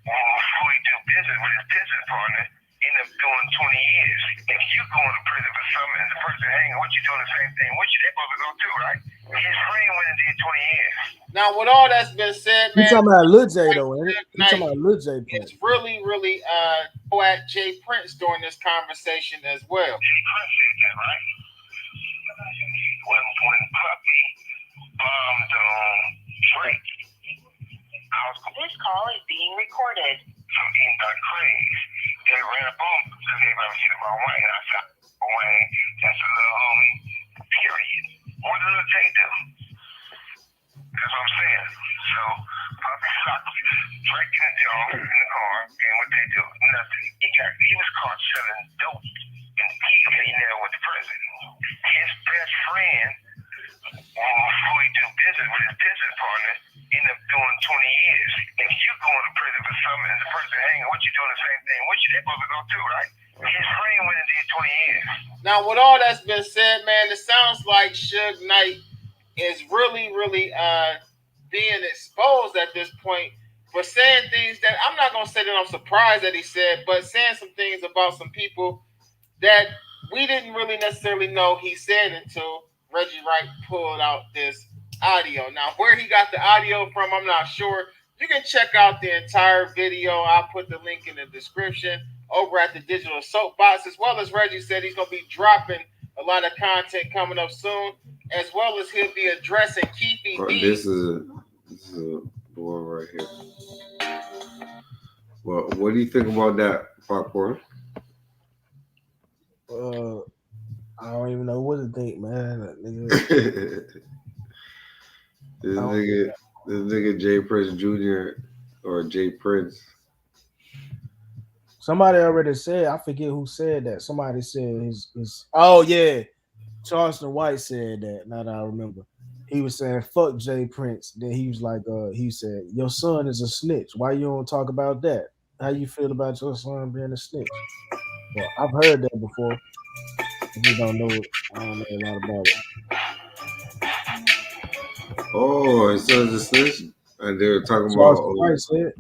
before he do business with his business partner, ended up doing 20 years. If you going to prison for something and the person hanging, what you doing the same thing? What you they supposed to go do, right? His friend went and did 20 years. Now, with all that's been said, You man, talking about Lil J though, ain't it? You talking about Lil J it's really go at Jay Prince during this conversation as well. Jay Prince said that, right? When puppy bombed Drake. This call is being recorded. Some eating Dr. Craig. They ran up on me. Everybody was hitting my Wayne. I said, Wayne, that's a little homie. Period. What did Lil Tay do? That's what I'm saying. So, puppy socked Drake and Joe in the car, and what they do? Nothing. He was caught selling dope, and he never went to prison. His best friend, before he do business with his business partner, ended up doing 20 years. If you going to prison for something and the person hanging, what you doing the same thing? What you they supposed to go do, right? His friend went and did 20 years. Now, with all that's been said, man, it sounds like Suge Knight is really being exposed at this point for saying things that I'm not going to say that I'm surprised that he said, but saying some things about some people that we didn't really necessarily know he said until Reggie Wright pulled out this audio. Now, where he got the audio from, I'm not sure. You can check out the entire video. I'll put the link in the description over at the Digital Soapbox. As well as Reggie said, he's going to be dropping a lot of content coming up soon, as well as he'll be addressing Keefy B. This is a boy right here. Well, what do you think about that, Popcorn? I don't even know what to think, man. This nigga Jay Prince Jr. or Jay Prince. Somebody already said, I forget who said that. Somebody said his oh yeah, Charleston White said that. Now that I remember, he was saying fuck Jay Prince. Then he was like, he said, your son is a snitch. Why you don't talk about that? How you feel about your son being a snitch? Well, I've heard that before. I just don't know. I don't know a lot about it. Oh, his son's a snitch, and they were talking Charleston about. White said.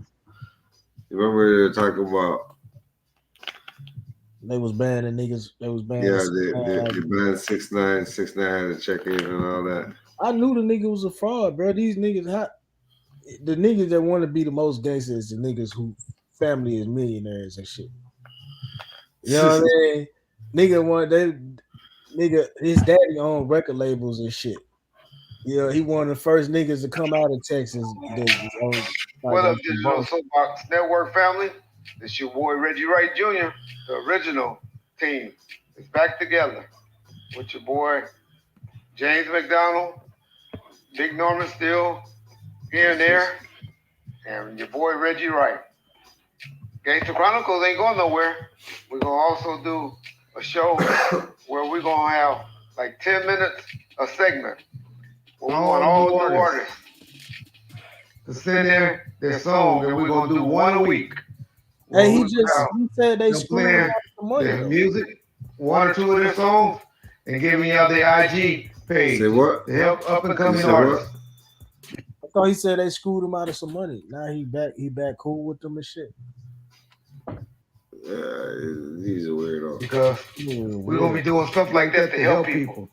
You remember they were talking about? They was banning niggas. They was banning. Yeah, they banned 6ix9ine. 6ix9ine had to check in and all that. I knew the nigga was a fraud, bro. These niggas, the niggas that want to be the most gangster is the niggas who family is millionaires and shit. You know what I mean? Nigga, his daddy owned record labels and shit. You know, he one of the first niggas to come out of Texas. What up, Digital Soapbox Network family? It's your boy Reggie Wright Jr., the original team. It's back together with your boy James McDonald, Big Norman still here and there, and your boy Reggie Wright. Gangster Chronicles ain't going nowhere. We're going to also do a show where we're going to have like 10 minutes a segment. Where we want all new artists to send in their song, and we're going to do one a week. Hey, he said they screwed the money. Music, one or two of their songs, and giving y'all their IG page. Say what? To help up and coming artists. I thought he said they screwed him out of some money. Now he back cool with them and shit. Yeah, he's a weirdo. Because we're gonna be doing stuff like that to help people.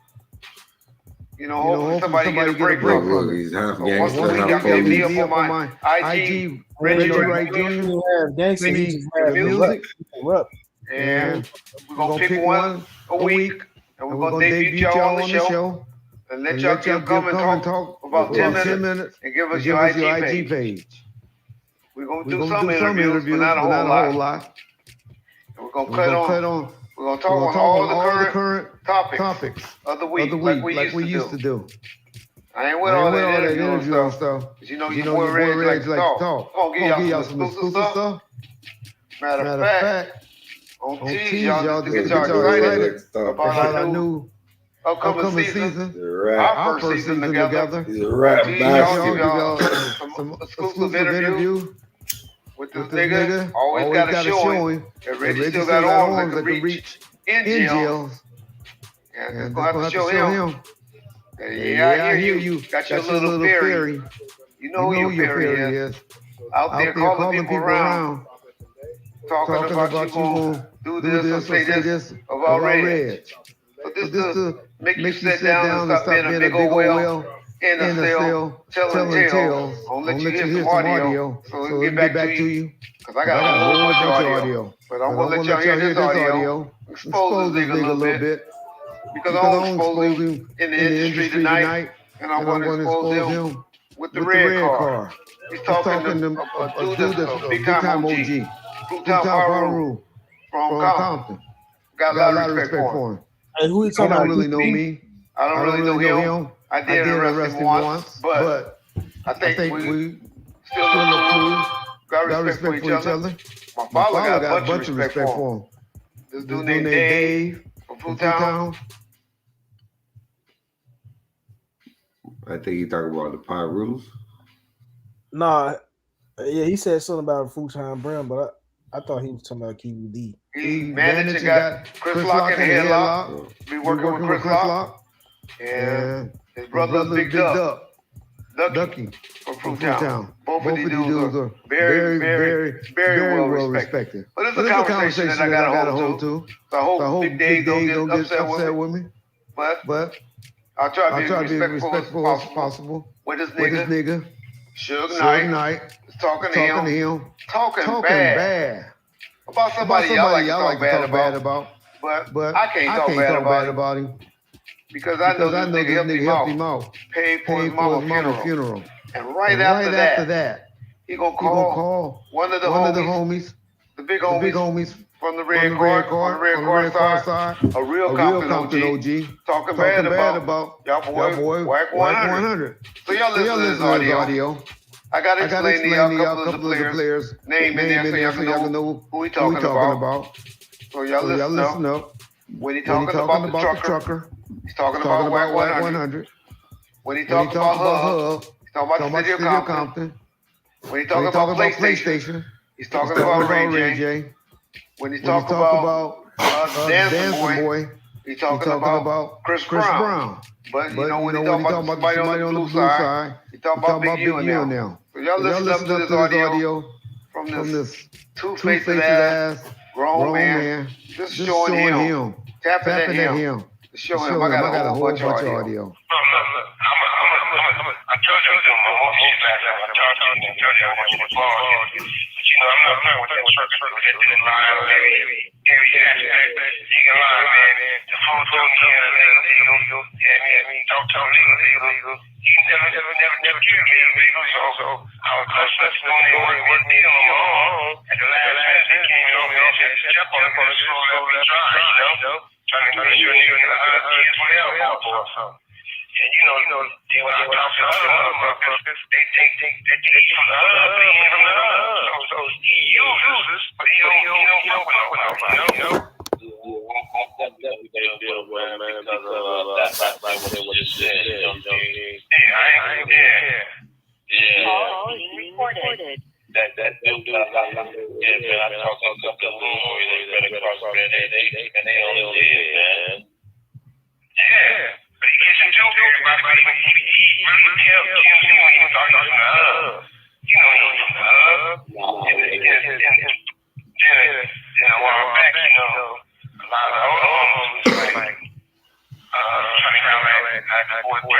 hopefully somebody get a break from it. He's half So once gangster, a week, half I'm hitting me police. up on my IG, Reggie Wright Jr. Gangster, he just have music. Corrupt. And we're going to pick one a week. And we're going to debut y'all on the show. And let y'all come and talk about 10 minutes and give us your IG page. We're going to do some interviews, but not a whole lot. And we're going to cut on. We're going to talk on all the current topics of the week like we used to do. I ain't with all that interview and stuff. Your boy Reg like to talk. I'm going to give y'all some exclusive stuff. Matter of fact, on tease y'all to get y'all excited about our new upcoming season. Our first season together. Y'all give y'all some exclusive interview with this nigga. Always got to show him that Reggie still got arms that can reach in jails. And we're going to have to show him. Yeah, I hear you. Got your little fairy. You know who your fairy is. Out there calling people around. Talking about you gonna do this or say this about Reg. So this to make you sit down and stop being a big old whale in a cell telling tales. I'm gonna let you hear some audio so we can get back to you. Because I got a whole bunch of audio. But I'm gonna let y'all hear this audio. Expose this nigga a little bit. Because I don't expose him in the industry tonight. And I'm gonna expose him with the red car. He's talking to a dude that's a big time OG. Fruitown Paru from Compton. Got a lot of respect for him. Hey, who you talking about? He don't really know me. I don't really know him. I did arrest him once, but I think we still look cool. Got respect for each other. My father got a bunch of respect for him. This dude named Dave from Fruitown. I think he talking about the Pyrus. Nah, yeah, he said something about a full-time brand, but I thought he was talking about Kiwi D. He managed and got Chris Lock in the headlock. Be working with Chris Lock. And his brother Big Ducky from Fruitown. Both of these dudes are very well respected. But it's a conversation that I got to hold to. So I hope Big Dave don't get upset with me. But I'll try to be respectful as possible with this nigga. Suge Knight is talking to him. Talking bad. About somebody y'all like to talk bad about. But I can't talk bad about him. Because I know this nigga helped him out. Paid for his mama's funeral. And right after that, he gonna call one of the homies, the big homies from the red car side, a real Compton OG, talking bad about y'all boy Whack 100. So y'all listen to this audio. I gotta explain to y'all a couple of the players' name in there so y'all can know who he talking about. So y'all listen up. When he talking about the trucker, he's talking about Whack 100. When he talking about Hub, he's talking about the city of Compton. When he talking about PlayStation, he's talking about Ray J. When he talking about Dancing Boy, he's talking about Chris Brown. But you know when he talking about somebody on the blue side, he talking about Big U now. So y'all listen up to this audio from this two-faced ass grown man. Just showing him, tapping at him. Just showing him. I got a whole bunch of audio. And you know, when I talk to other motherfuckers, they take from the other, from the other. So he uses, but he don't fuck with nobody, you know? Call being recorded. That dude, yeah, man, I talked to a couple of them where they better cross bed, and they only did, man. Yeah. But he gets in joke everybody, but he really helped Kim when he was talking to Hub. You know, he was Hub. And a while back, you know, a lot of old homies was like, trying to come at boy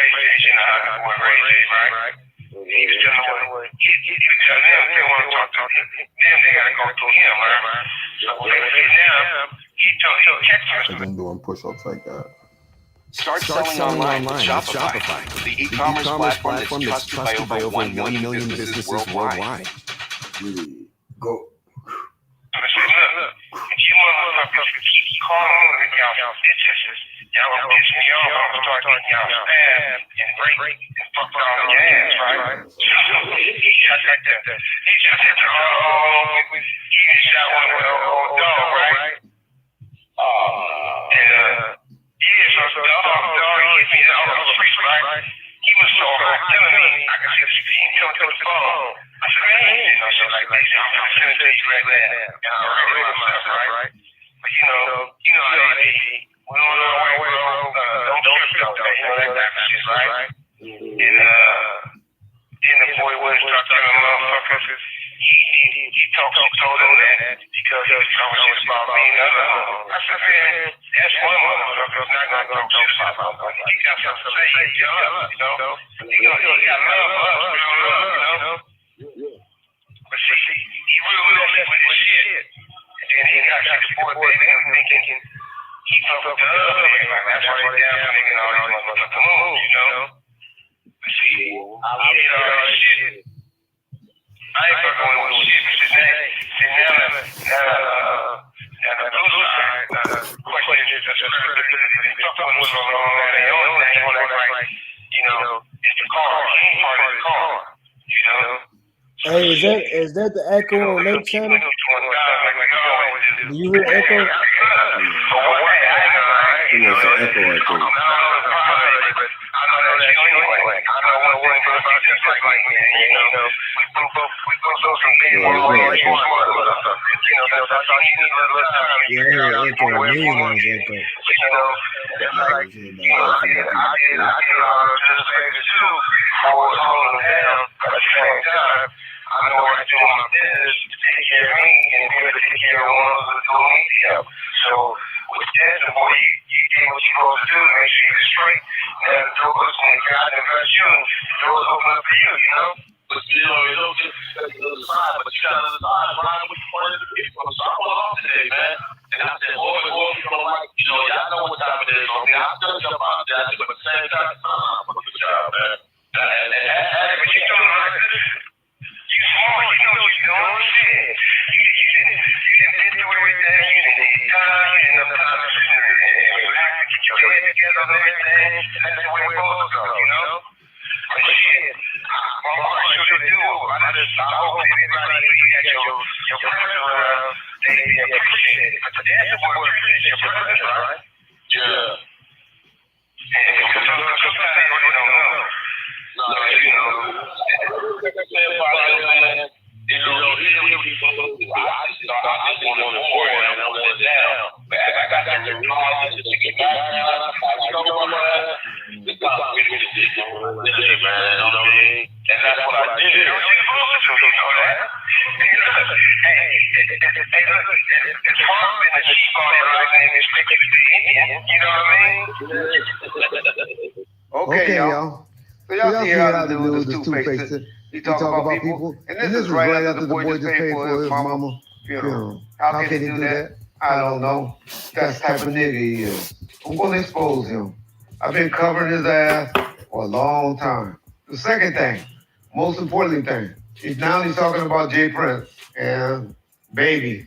right? He was telling what he was telling them they want to talk to him. Then they gotta go through him, right? So when they say now, he texted I've been doing push-ups like that. Start selling online with Shopify, the e-commerce platform that's trusted by over 1 million businesses worldwide. Go. I said, look, if you motherfuckers keep calling me y'all bitches, y'all gonna piss me off, I'm gonna start getting y'all stabbed and break and fuck all your ass, right? He just hit the, he shot one with an old dog, right? So dog hit me all over the street, right? He was so hot, telling me, I could see him coming to the phone. I said, man, I ain't no shit like this. I'm gonna tell you right now. And I already myself, right? But you know how they be. We don't know where we go. Don't trip though. You know that type of shit, right? And then the boy was talking to motherfuckers. He told them that because he was talking shit about me and other. I said, man, that's one motherfucker not gonna talk shit about me. He got something to say, you know? He got love for us, real love, you know? But see, he really messed with his shit. And then he got shit for the baby and thinking he fucked up the other nigga. That's why they down for niggas all these motherfucking moves, you know? But see, I did all that shit. I ain't fucking with shit, but now the blue side, the question is just credibility. They fuck with what's going on in their own thing. They want to act like, you know, it's the car. He ain't part of the car, you know? Hey, is that the echo on their channel? Do you hear echo? He wants an echo, I think. I know what I do in my business to take care of me and be able to take care of one who's doing me help. So with that, the boy, you did what you're supposed to do to make sure you're straight. Now the doors, when God bless you, the doors open up for you, you know? But you don't get to the other side, but you got to the other side, Brian, which one of the people. So I went off today, man. And I said, boy, you know, like, you know, y'all know what time it is on me. I still jump out there, but at the same time, I'm a good job, man. And what you doing, like this? You smart, you know what you're doing, shit. You didn't been through everything, you didn't need time, you didn't have time to relax, get your head together and everything, and that's the way we're supposed to go, you know? But shit, I should do. I hope everybody, you got your friends around, they appreciate it. But that's the word, appreciate your friends, right? Yeah. And sometimes we don't know. No, you know, like I said about it, man, you know, I just wanted more and I went down. But I got that knowledge to get back down. You know what I'm saying? The God really did it, man. You know what I mean? And that's what I did. You know that? Hey, look, it's hard when the sheep on their right and it's tricky to be Indian. You know what I mean? Okay, y'all. So y'all see how the dude is two-faced. He talk about people. And this is right after the boy just paid for his mama funeral. How can he do that? I don't know. That's the type of nigga he is. We'll expose him. I've been covering his ass for a long time. The second thing, most important thing, is now he's talking about Jay Prince and Baby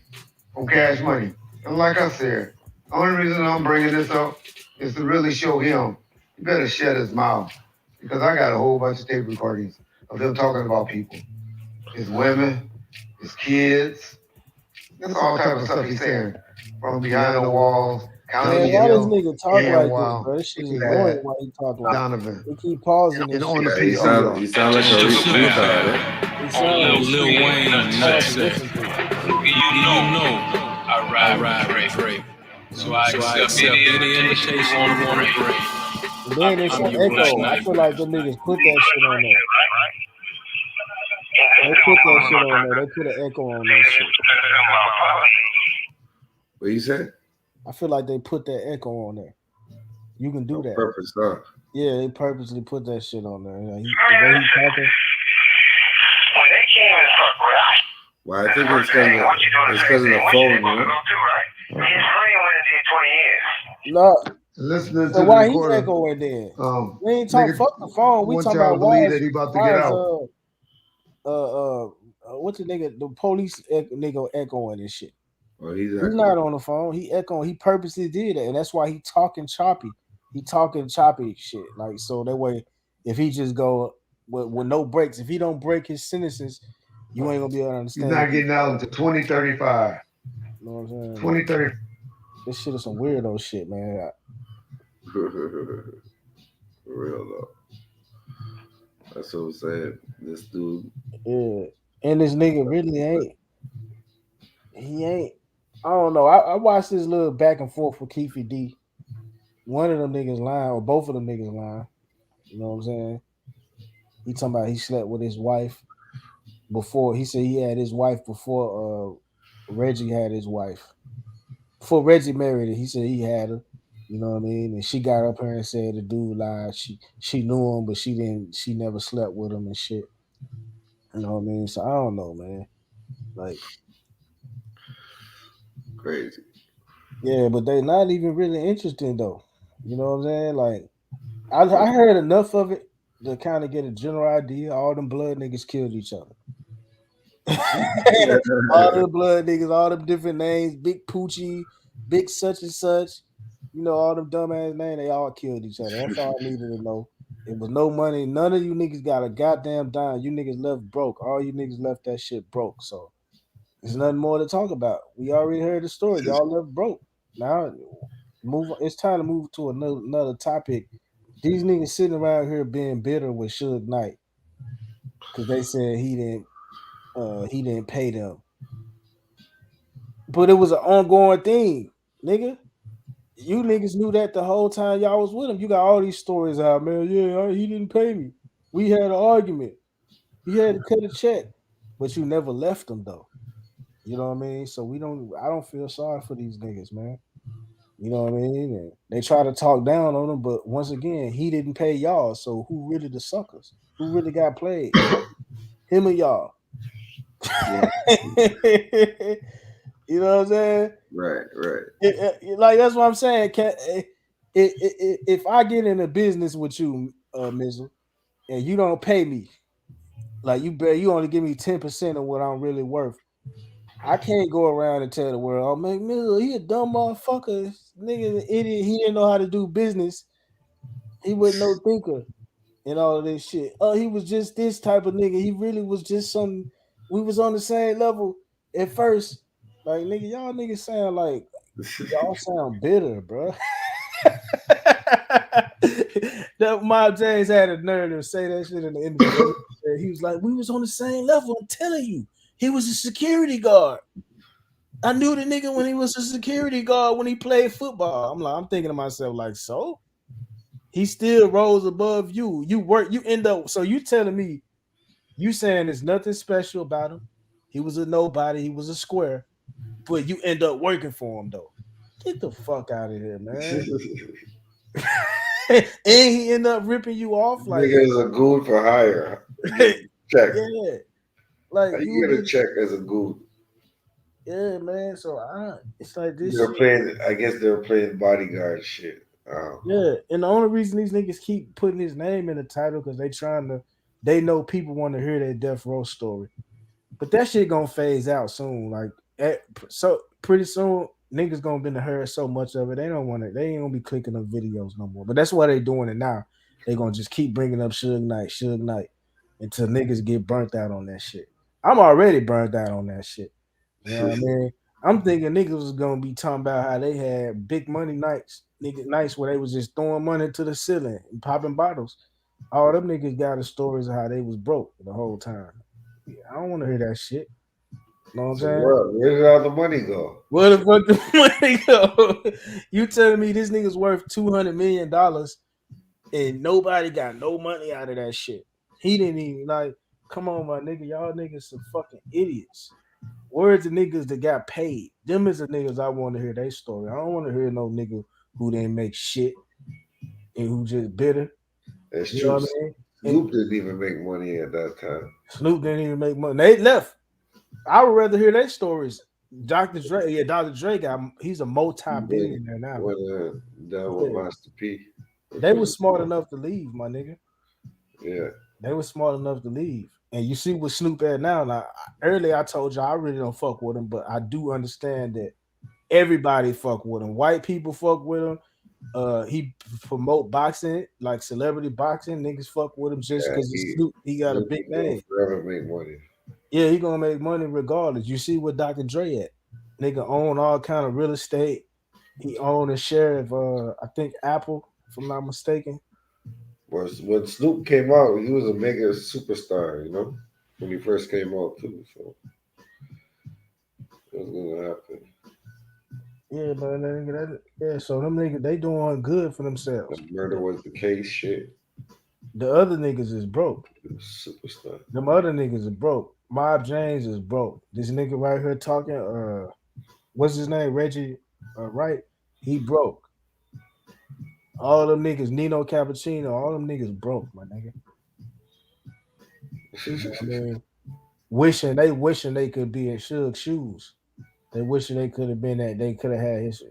from Cash Money. And like I said, the only reason I'm bringing this up is to really show him he better shut his mouth. Because I got a whole bunch of tape recordings of them talking about people. His women, his kids. There's all type of stuff he's saying. From behind the walls, county why jail, this nigga talk like this, wow. bro? This shit is annoying why he talk like Donovan. They keep pausing this on the shit. piece. He sound like a retard. He sound Lil Wayne hard to said, listen to. you know, I ride with Drake. So I accept any invitation you want to bring. And then it's an echo. I feel like the niggas put that shit on there. They put that shit on there. They put an echo on that shit. What you said? I feel like they put that echo on there. You can do that. Purpose, huh? Yeah, they purposely put that shit on there. Like, the Man, way he listen. talking. When they came and fuck with us, Well, I think first it's thing, what you doing the because same of thing? the What you phone, supposed to man. go through, right? His friend went and did 20 years. No. Listening So to the why he recorder, echoing then? We ain't talking nigga fuck the phone. We want talking y'all about to believe that he about to get out. what's the nigga? The police nigga echoing and shit. Oh, he's He's not on the phone. He echoing. He purposely did it, and that's why he talking choppy. He talking choppy shit. Like so that way, if he just go with no breaks, if he don't break his sentences, you ain't gonna be able to He's understand. not getting out until 2035. You know what I'm saying? 2030. This shit is some weirdo shit, man. For real though. That's what I'm saying. This dude. Yeah, and this nigga really ain't. He ain't. I don't know. I watched this little back and forth with Keefy D. One of them niggas lying, or both of them niggas lying. You know what I'm saying? He talking about he slept with his wife before. He said he had his wife before Reggie had his wife. Before Reggie married her, he said he had her. You know what I mean? And she got up here and said the dude lied. She knew him, but she didn't. She never slept with him and shit. You know what I mean? So I don't know, man. Like Crazy. yeah, but they not even really interesting though. You know what I'm saying? Like I heard enough of it to kind of get a general idea. All them blood niggas killed each other. All the blood niggas, all them different names, Big Poochie, Big such and such, you know, all them dumbass names, they all killed each other. That's all I needed to know. It was no money. None of you niggas got a goddamn dime. You niggas left broke. All you niggas left that shit broke. So there's nothing more to talk about. We already heard the story. Y'all left broke. Now move. It's time to move to another topic. These niggas sitting around here being bitter with Suge Knight because they said he didn't pay them. But it was an ongoing thing, nigga. You niggas knew that the whole time y'all was with him. You got all these stories out, man. Yeah, he didn't pay me. We had an argument. He had to cut a check, but you never left him though. You know what I mean? So I don't feel sorry for these niggas, man. You know what I mean? And they try to talk down on him, but once again, he didn't pay y'all. So who really the suckers? Who really got played? Him or y'all? You know what I'm saying? Right. Like that's what I'm saying. If I get in a business with you, Mizzle, and you don't pay me, like you only give me 10% of what I'm really worth. I can't go around and tell the world, "Oh man, Mizzle, he a dumb motherfucker, nigga, an idiot. He didn't know how to do business. He wasn't no thinker and all of this shit. Oh, he was just this type of nigga. He really was just some. We was on the same level at first. Like nigga, y'all niggas sound like y'all sound bitter, bro. That Mob James had a nerve to say that shit in the interview. He was like, "We was on the same level. I'm telling you, he was a security guard. I knew the nigga when he was a security guard when he played football." I'm thinking to myself, like, so he still rose above you. You end up. So you telling me, you saying there's nothing special about him. He was a nobody. He was a square, but you end up working for him though. Get the fuck out of here, man. And he end up ripping you off like Nigga is a goon for hire. Check. yeah, like you get a check as a goon. Yeah, man. So it's like this. They're playing. I guess they were playing bodyguard shit. Yeah, and the only reason these niggas keep putting his name in the title because they know people want to hear their death row story. But that shit gonna phase out soon. So pretty soon, niggas gonna been to hear so much of it. They don't want to. They ain't gonna be clicking up videos no more. But that's why they doing it now. They gonna just keep bringing up Suge Knight, until niggas get burnt out on that shit. I'm already burnt out on that shit. You know what I mean? I'm thinking niggas was gonna be talking about how they had big money nights where they was just throwing money to the ceiling and popping bottles. All them niggas got the stories of how they was broke the whole time. I don't want to hear that shit. Know what I'm So saying? where did all the money go? Where the fuck the money go? You telling me this nigga's worth $200 million and nobody got no money out of that shit? He didn't even like. Come on, my nigga, y'all niggas some fucking idiots. Where's the niggas that got paid? Them is the niggas I want to hear their story. I don't want to hear no nigga who didn't make shit and who just bitter. It's You know true. what I mean? Snoop didn't even make money at that time. Snoop didn't even make money. They left. I would rather hear their stories. Dr. Dre, yeah, Dr. Dre he's a multi-billionaire now. Down with Master P. They were smart enough to leave, my nigga. Yeah. They were smart enough to leave. And you see what Snoop at now. Now, earlier I told you I really don't fuck with him, but I do understand that everybody fuck with him. White people fuck with him. He promote boxing, like celebrity boxing. Niggas fuck with him just because he got a big name. Forever make money. Yeah, he gonna make money regardless. You see what Dr. Dre at? Nigga own all kind of real estate. He owned a share of I think Apple, if I'm not mistaken. When Snoop came out, he was a mega superstar, you know, when he first came out too. So what's gonna happen? Yeah, but so them niggas they doing good for themselves. The murder was the case, shit. The other niggas is broke. Superstar. Them other niggas are broke. Mob James is broke. This nigga right here talking, what's his name? Reggie, right? He broke. All them niggas, Nino Cappuccino, all them niggas broke, my nigga. I mean, wishing they could be in Suge's shoes. They wishing they could have been that. They could have had his.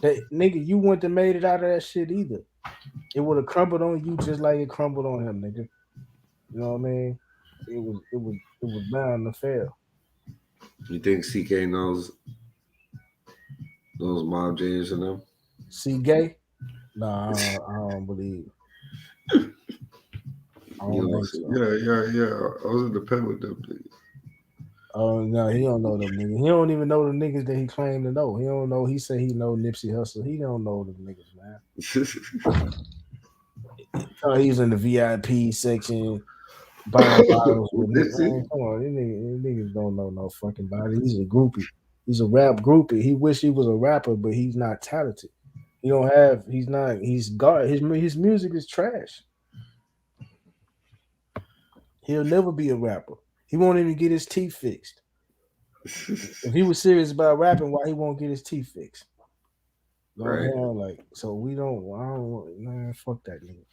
Nigga, you wouldn't have made it out of that shit either. It would have crumbled on you just like it crumbled on him, nigga. You know what I mean? It was bound to fail. You think CK knows Mob James and them? See gay? Nah, I don't believe. I don't think so. Yeah. I was in the pen with them niggas. Oh no, he don't know them niggas. He don't even know the niggas that he claimed to know. He don't know. He said he know Nipsey Hussle. He don't know them niggas, man. He's in the VIP section buying bottles with niggas. Come on, these niggas don't know no fucking body. He's a groupie. He's a rap groupie. He wish he was a rapper, but he's not talented. He don't have. He's not. He's God. His music is trash. He'll never be a rapper. He won't even get his teeth fixed. If he was serious about rapping, why he won't get his teeth fixed? Right. Like, so we don't. I don't. Man, fuck that nigga.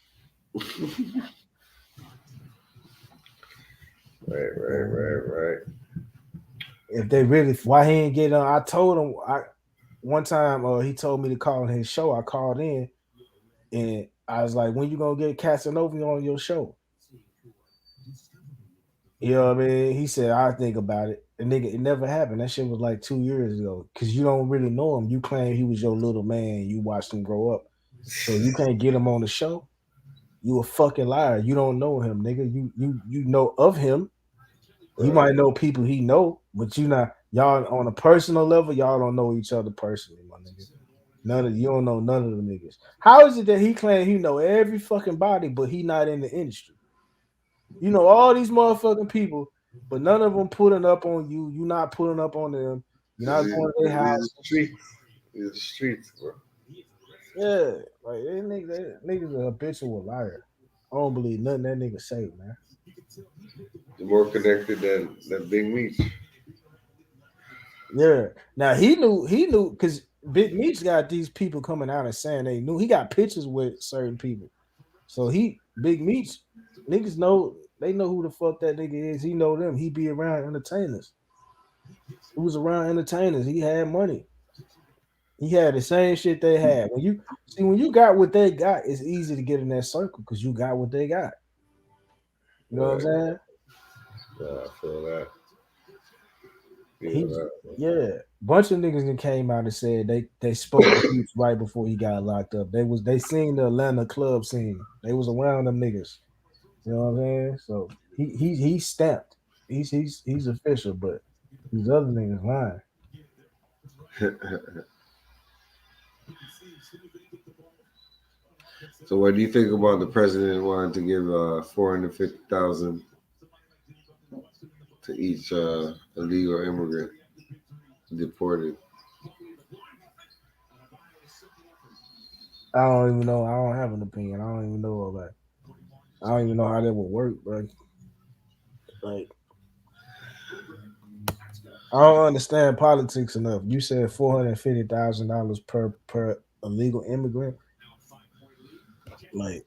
Right. If they really, why he ain't get on? I told him. One time he told me to call on his show. I called in, and I was like, "When you gonna get Casanova on your show?" You know what I mean? He said, "I think about it." And nigga, it never happened. That shit was like 2 years ago. Cause you don't really know him. You claim he was your little man. You watched him grow up, so you can't get him on the show. You a fucking liar. You don't know him, nigga. You know of him. You might know people he know, but you not y'all on a personal level. Y'all don't know each other personally, my nigga. You don't know none of the niggas. How is it that he claims he know every fucking body, but he not in the industry? You know all these motherfucking people, but none of them putting up on you. You not putting up on them. You're not going to their house. It's the streets, bro. Yeah, like niggas are habitual liar. I don't believe nothing that nigga say, man. You're more connected than Big Meech. Yeah. Now he knew because Big Meech got these people coming out and saying they knew. He got pictures with certain people. So Big Meech, niggas know, they know who the fuck that nigga is. He know them. He be around entertainers. He was around entertainers. He had money. He had the same shit they had. When you got what they got, it's easy to get in that circle because you got what they got. You know what I'm saying? Yeah, I feel that. Bunch of niggas that came out and said they spoke to Meech right before he got locked up. They seen the Atlanta club scene. They was around them niggas. You know what I'm saying? So he's stamped. He's official, but these other niggas lying. So what do you think about the president wanting to give $450,000 to each illegal immigrant deported? I don't even know. I don't have an opinion. I don't even know about it. I don't even know how that would work, bro. Like, I don't understand politics enough. You said $450,000 per illegal immigrant. Like,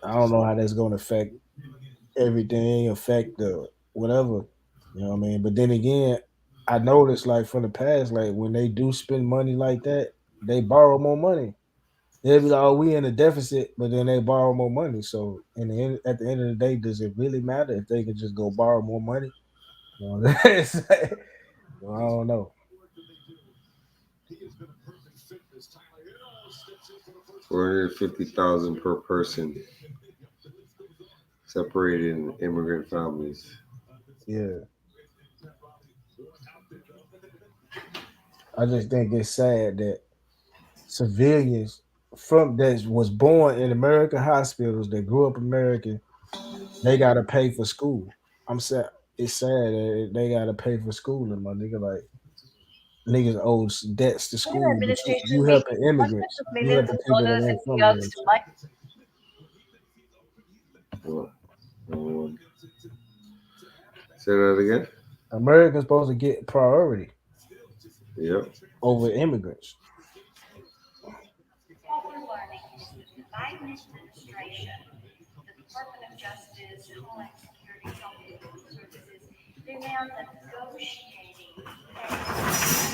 I don't know how that's going to affect everything, affect the whatever. You know what I mean? But then again, I noticed like from the past, like when they do spend money like that, they borrow more money. They'll be like, "Oh, we in a deficit," but then they borrow more money. So, at the end of the day, does it really matter if they could just go borrow more money? You know, it's like, well, I don't know. 450,000 per person, separated in immigrant families. Yeah, I just think it's sad that civilians from that was born in American hospitals that grew up American, they gotta pay for school. I'm sad. It's sad that they gotta pay for schooling, my nigga. Like niggas owe debts to Their school, but you administration made helping immigrants. hundreds of You millions helping of people that dollars in ain't from payouts here. to migrants. Say that again. Americans supposed to get priority Yep. over immigrants. What we're learning is that the Biden administration, the Department of Justice, Homeland Security, Health and Human Services, they're now negotiating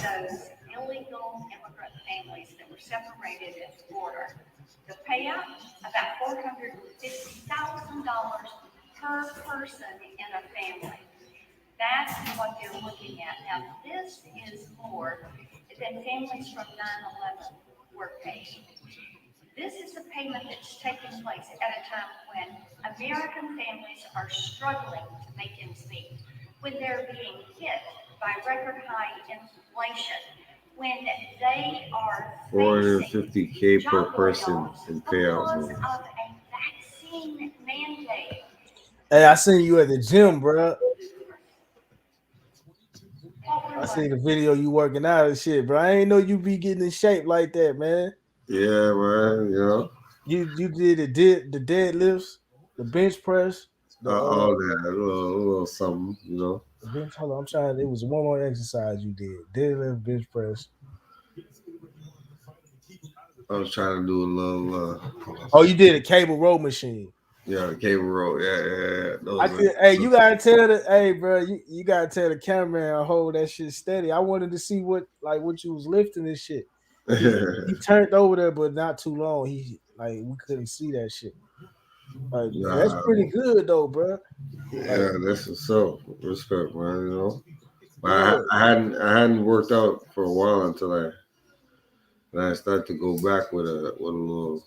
those illegal immigrant families that were separated at the border. The payout, about $450,000 per person in a family. That's what they're looking at. Now, this is more than families from 9/11 were paid. This is a payment that's taking place at a time when American families are struggling to make ends meet, when they're being hit by record high inflation, when they are 450K per person in payout because money. of a vaccine mandate. Hey, I seen you at the gym, bro. I seen the video you working out and shit, bro. I ain't know you be getting in shape like that, man. Yeah, man. You know, You did the deadlifts, the bench press, all that, a little something. You know, the bench. Hold on, I'm trying. It was one more exercise you did: deadlift, bench press. I was trying to do a little. Oh, you did a cable row machine. Yeah, the cable roll. Yeah. Hey, you gotta tell the hey, bro. You gotta tell the cameraman hold that shit steady. I wanted to see what you was lifting and shit. He turned over there, but not too long. We couldn't see that shit. Like that's pretty good though, bro. Yeah, that's what's up. Respect, man. You know, but Yeah. I hadn't worked out for a while until I started to go back with a little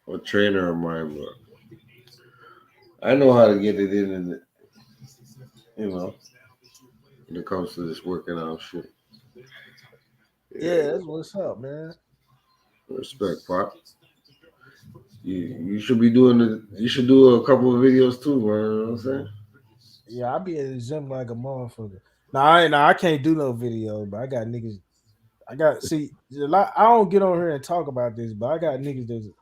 a trainer of mine, but I know how to get it in, and you know, when it comes to this working out shit. Yeah, that's what's up, man. Respect, Pop. You should be doing you should do a couple of videos too, man. You know what I'm saying? Yeah, I be at the gym like a motherfucker. I can't do no video, but I got niggas. See a lot. I don't get on here and talk about this, but I got niggas that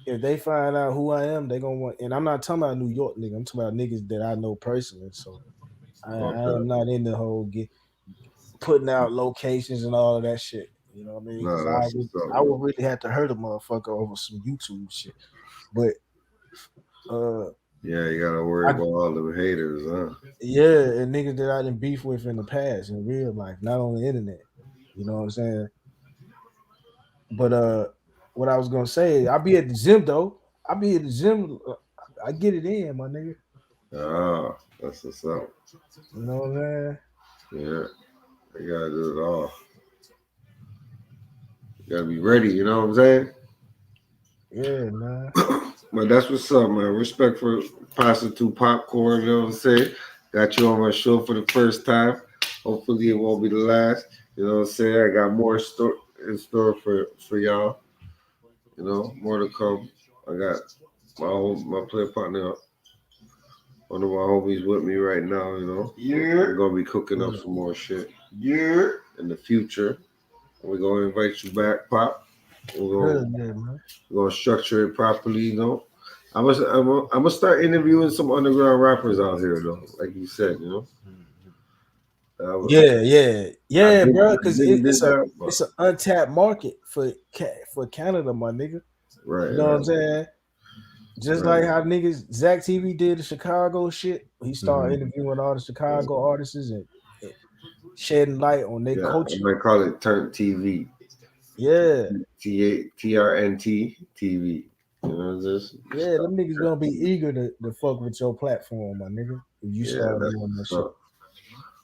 if they find out who I am, they gonna want. And I'm not talking about New York nigga. I'm talking about niggas that I know personally. So I am not in the whole putting out locations and all of that shit. You know what I mean? No, Because that's what's up, I would really have to hurt a motherfucker over some YouTube shit. But yeah, you gotta worry about all them haters, huh? yeah, and niggas that I done beef with in the past in real life, not on the internet. You know what I'm saying? But what I was gonna say, I be at the gym though. I be at the gym. I get it in, my nigga. Ah, that's what's up. You know what I'm saying? Yeah, you gotta do it all. You gotta be ready. You know what I'm saying? Yeah, man. But that's what's up, man. Respect for passing through popcorn. You know what I'm saying? Got you on my show for the first time. Hopefully, it won't be the last. You know what I'm saying? I got more in store for y'all. You know, more to come. I got my player partner, one of my homies with me right now. You know, we're gonna be cooking up some more shit. In the future, we're gonna invite you back, Pop. We're gonna structure it properly. You know, I'm gonna start interviewing some underground rappers out here, though. Like you said, you know. Yeah, bro. Because it's an an untapped market for Canada, my nigga. Right. You know what I'm saying? Just like how niggas Zach TV did the Chicago shit. He started interviewing all the Chicago artists and shedding light on their culture. I might call it Turn TV. Yeah. TRNT TV. You know, just yeah, them niggas gonna be eager to fuck with your platform, my nigga. If you start doing that shit.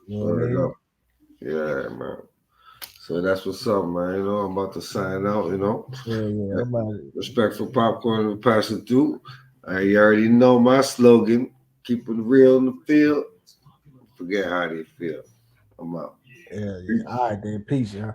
You know what I mean? Yeah, man. So that's what's up, man. You know, I'm about to sign out, you know. Yeah. Respect for popcorn and passing through. You already know my slogan. Keep it real in the field. Forget how they feel. I'm out. Yeah. All right, then. Peace, y'all.